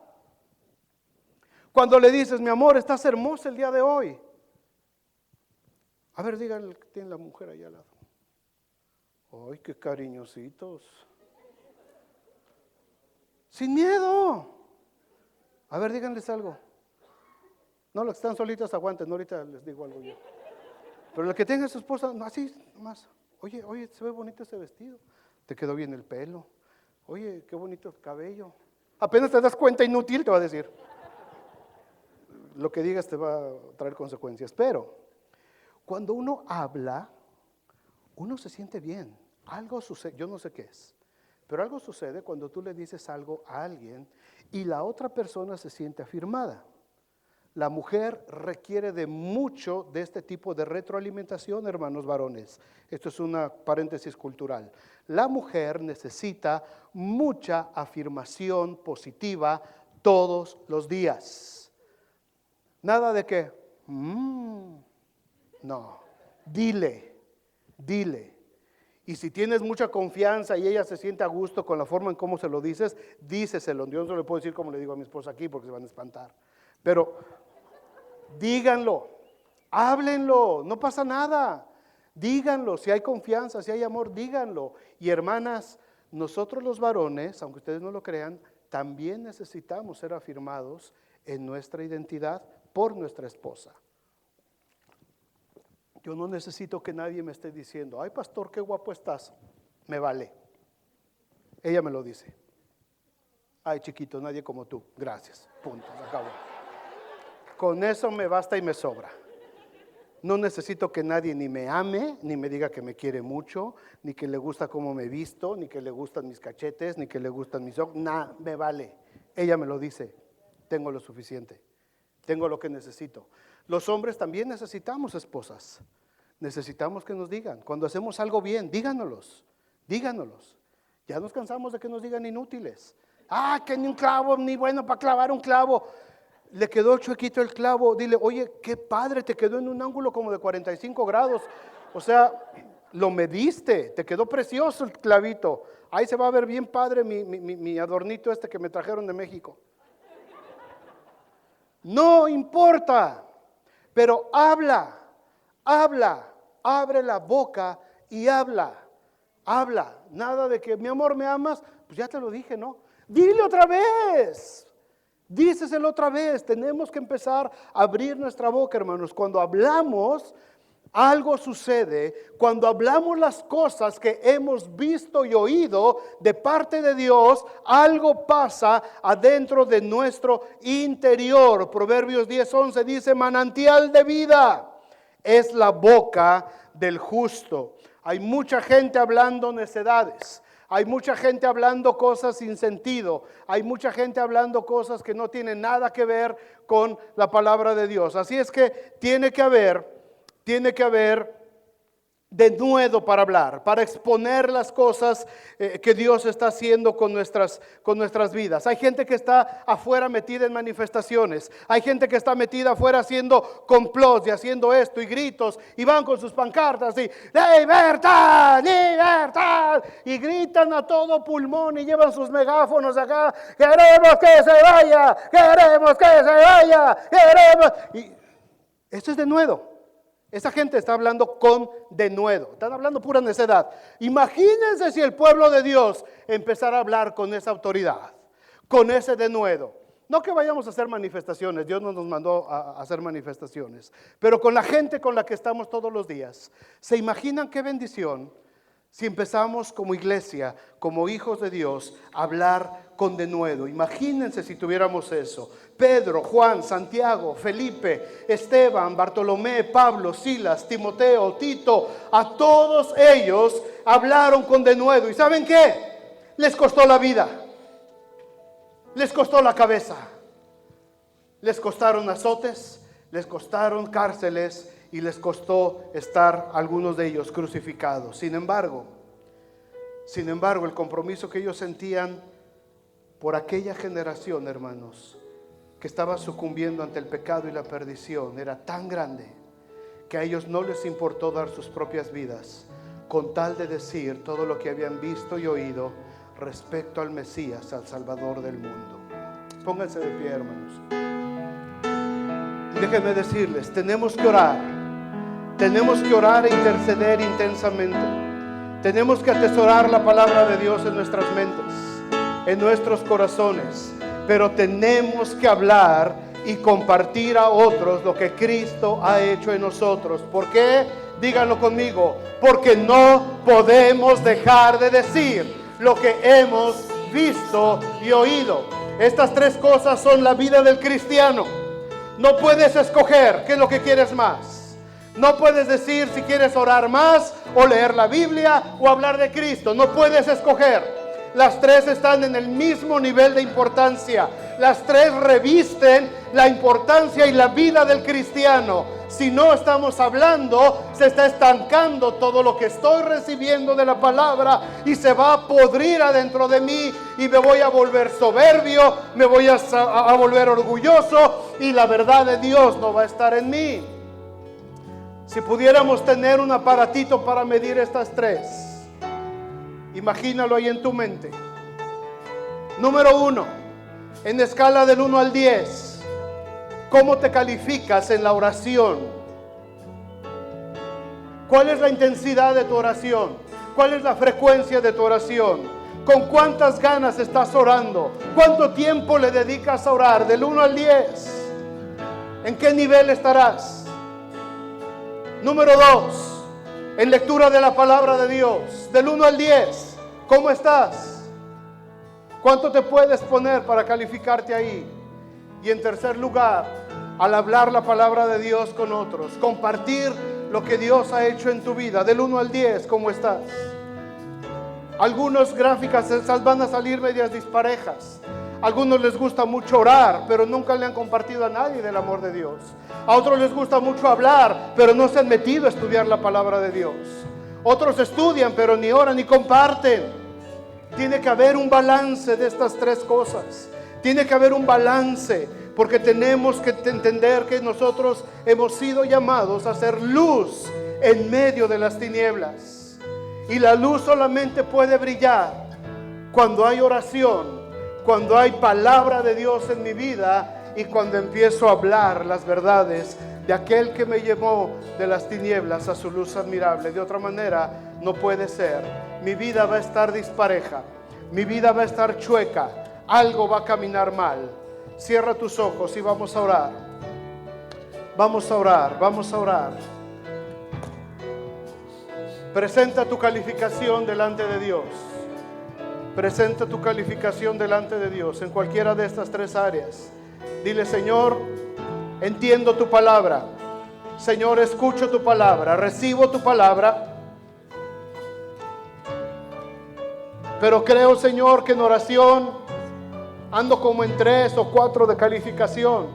Cuando le dices: mi amor, estás hermosa el día de hoy. A ver, díganle que tiene la mujer allá al lado. ¡Ay, qué cariñositos! Sin miedo. A ver, díganles algo. No, los que están solitas aguanten, no, ahorita les digo algo yo. Pero el que tenga a su esposa, no, así nomás. Oye, se ve bonito ese vestido. Te quedó bien el pelo. Oye, qué bonito el cabello. Apenas te das cuenta, inútil, te va a decir. Lo que digas te va a traer consecuencias, pero cuando uno habla, uno se siente bien. Algo sucede, yo no sé qué es, pero algo sucede cuando tú le dices algo a alguien y la otra persona se siente afirmada. La mujer requiere de mucho de este tipo de retroalimentación, hermanos varones. Esto es una paréntesis cultural. La mujer necesita mucha afirmación positiva todos los días. Nada de que, no, dile. Y si tienes mucha confianza y ella se siente a gusto con la forma en cómo se lo dices, díceselo. Yo no se lo puedo decir como le digo a mi esposa aquí porque se van a espantar. Pero díganlo, háblenlo, no pasa nada. Díganlo, si hay confianza, si hay amor, díganlo. Y hermanas, nosotros los varones, aunque ustedes no lo crean, también necesitamos ser afirmados en nuestra identidad por nuestra esposa. Yo no necesito que nadie me esté diciendo: ay, pastor, qué guapo estás. Me vale. Ella me lo dice. Ay, chiquito, nadie como tú. Gracias. Punto. Se acabó. Con eso me basta y me sobra. No necesito que nadie ni me ame, ni me diga que me quiere mucho, ni que le gusta cómo me visto, ni que le gustan mis cachetes, ni que le gustan mis ojos. Nada, me vale. Ella me lo dice. Tengo lo suficiente. Tengo lo que necesito. Los hombres también necesitamos esposas. Necesitamos que nos digan. Cuando hacemos algo bien, díganos. Ya nos cansamos de que nos digan inútiles. Que ni un clavo, ni bueno para clavar un clavo. Le quedó chuequito el clavo. Dile: oye, qué padre, te quedó en un ángulo como de 45 grados. O sea, Lo mediste, te quedó precioso el clavito. Ahí se va a ver bien padre mi adornito este que me trajeron de México. No importa, pero habla, abre la boca y habla. Nada de que, mi amor, ¿me amas? Pues ya te lo dije, ¿no? Dile otra vez. Díceselo otra vez. Tenemos que empezar a abrir nuestra boca, hermanos. Cuando hablamos, algo sucede. Cuando hablamos las cosas que hemos visto y oído de parte de Dios, algo pasa adentro de nuestro interior. Proverbios 10:11 dice: manantial de vida es la boca del justo. Hay mucha gente hablando necedades. Hay mucha gente hablando cosas sin sentido. Hay mucha gente hablando cosas que no tienen nada que ver con la palabra de Dios. Así es que tiene que haber denuedo para hablar, para exponer las cosas que Dios está haciendo con nuestras vidas. Hay gente que está afuera metida en manifestaciones. Hay gente que está metida afuera haciendo complots y haciendo esto y gritos, y van con sus pancartas y libertad, libertad, y gritan a todo pulmón y llevan sus megáfonos acá: queremos que se vaya, queremos que se vaya, queremos. Y esto es denuedo. Esa gente está hablando con denuedo, están hablando pura necedad. Imagínense si el pueblo de Dios empezara a hablar con esa autoridad, con ese denuedo. No que vayamos a hacer manifestaciones, Dios no nos mandó a hacer manifestaciones, pero con la gente con la que estamos todos los días. ¿Se imaginan qué bendición si empezamos como iglesia, como hijos de Dios, a hablar con denuedo? Imagínense si tuviéramos eso. Pedro, Juan, Santiago, Felipe, Esteban, Bartolomé, Pablo, Silas, Timoteo, Tito, a todos ellos hablaron con denuedo. ¿Y saben qué? Les costó la vida, les costó la cabeza, les costaron azotes, les costaron cárceles y les costó estar algunos de ellos crucificados. Sin embargo, el compromiso que ellos sentían por aquella generación, hermanos, que estaba sucumbiendo ante el pecado y la perdición, era tan grande que a ellos no les importó dar sus propias vidas con tal de decir todo lo que habían visto y oído respecto al Mesías, al Salvador del mundo. Pónganse de pie, hermanos. Déjenme decirles, tenemos que orar e interceder intensamente. Tenemos que atesorar la palabra de Dios en nuestras mentes, en nuestros corazones, pero tenemos que hablar y compartir a otros lo que Cristo ha hecho en nosotros. ¿Por qué? Díganlo conmigo: porque no podemos dejar de decir lo que hemos visto y oído. Estas tres cosas son la vida del cristiano. No puedes escoger qué es lo que quieres más. No puedes decir si quieres orar más o leer la Biblia o hablar de Cristo. No puedes escoger. Las tres están en el mismo nivel de importancia. Las tres revisten la importancia y la vida del cristiano. Si no estamos hablando, se está estancando todo lo que estoy recibiendo de la palabra y se va a podrir adentro de mí y me voy a volver soberbio, me voy a volver orgulloso y la verdad de Dios no va a estar en mí. Si pudiéramos tener un aparatito para medir estas tres, imagínalo ahí en tu mente. Número 1, en escala del 1 al 10, ¿cómo te calificas en la oración? ¿Cuál es la intensidad de tu oración? ¿Cuál es la frecuencia de tu oración? ¿Con cuántas ganas estás orando? ¿Cuánto tiempo le dedicas a orar? Del 1 al 10, ¿en qué nivel estarás? Número 2, en lectura de la palabra de Dios, del 1 al 10, ¿cómo estás? ¿Cuánto te puedes poner para calificarte ahí? Y en tercer lugar, al hablar la palabra de Dios con otros, compartir lo que Dios ha hecho en tu vida, del 1 al 10, ¿cómo estás? Algunas gráficas van a salir medias disparejas. A algunos les gusta mucho orar, pero nunca le han compartido a nadie del amor de Dios. A otros les gusta mucho hablar, pero no se han metido a estudiar la palabra de Dios. Otros estudian, pero ni oran ni comparten. Tiene que haber un balance de estas tres cosas. Tiene que haber un balance, porque tenemos que entender que nosotros hemos sido llamados a ser luz en medio de las tinieblas. Y la luz solamente puede brillar cuando hay oración, cuando hay palabra de Dios en mi vida y cuando empiezo a hablar las verdades de aquel que me llevó de las tinieblas a su luz admirable. De otra manera no puede ser. Mi vida va a estar dispareja, mi vida va a estar chueca, algo va a caminar mal. Cierra tus ojos y vamos a orar. Vamos a orar, vamos a orar. Presenta tu calificación delante de Dios. Presenta tu calificación delante de Dios en cualquiera de estas tres áreas. Dile: Señor, entiendo tu palabra. Señor, escucho tu palabra, recibo tu palabra. Pero creo, Señor, que en oración ando como en 3 o 4 de calificación.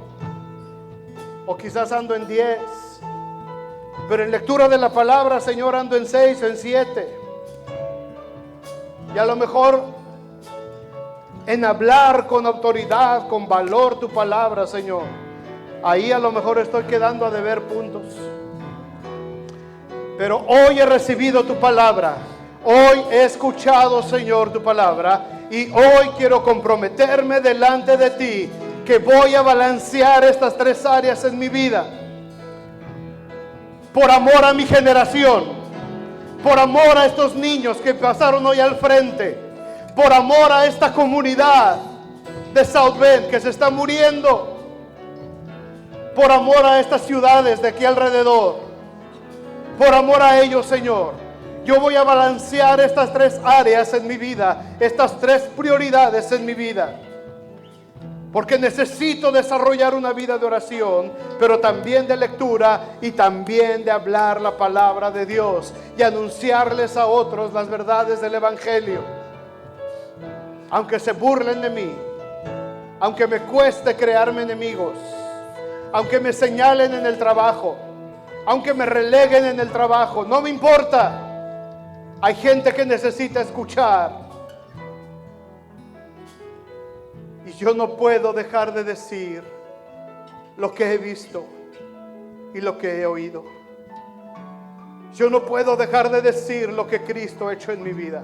O quizás ando en 10. Pero en lectura de la palabra, Señor, ando en 6 o en 7. Y a lo mejor en hablar con autoridad, con valor tu palabra, Señor, ahí a lo mejor estoy quedando a deber puntos. Pero hoy he recibido tu palabra. Hoy he escuchado, Señor, tu palabra. Y hoy quiero comprometerme delante de ti que voy a balancear estas 3 áreas en mi vida. Por amor a mi generación, por amor a estos niños que pasaron hoy al frente, por amor a esta comunidad de South Bend que se está muriendo, por amor a estas ciudades de aquí alrededor, por amor a ellos, Señor, yo voy a balancear estas 3 áreas en mi vida, estas 3 prioridades en mi vida. Porque necesito desarrollar una vida de oración, pero también de lectura y también de hablar la palabra de Dios y anunciarles a otros las verdades del Evangelio. Aunque se burlen de mí, aunque me cueste crearme enemigos, aunque me señalen en el trabajo, aunque me releguen en el trabajo, no me importa. Hay gente que necesita escuchar. Y yo no puedo dejar de decir lo que he visto y lo que he oído. Yo no puedo dejar de decir lo que Cristo ha hecho en mi vida.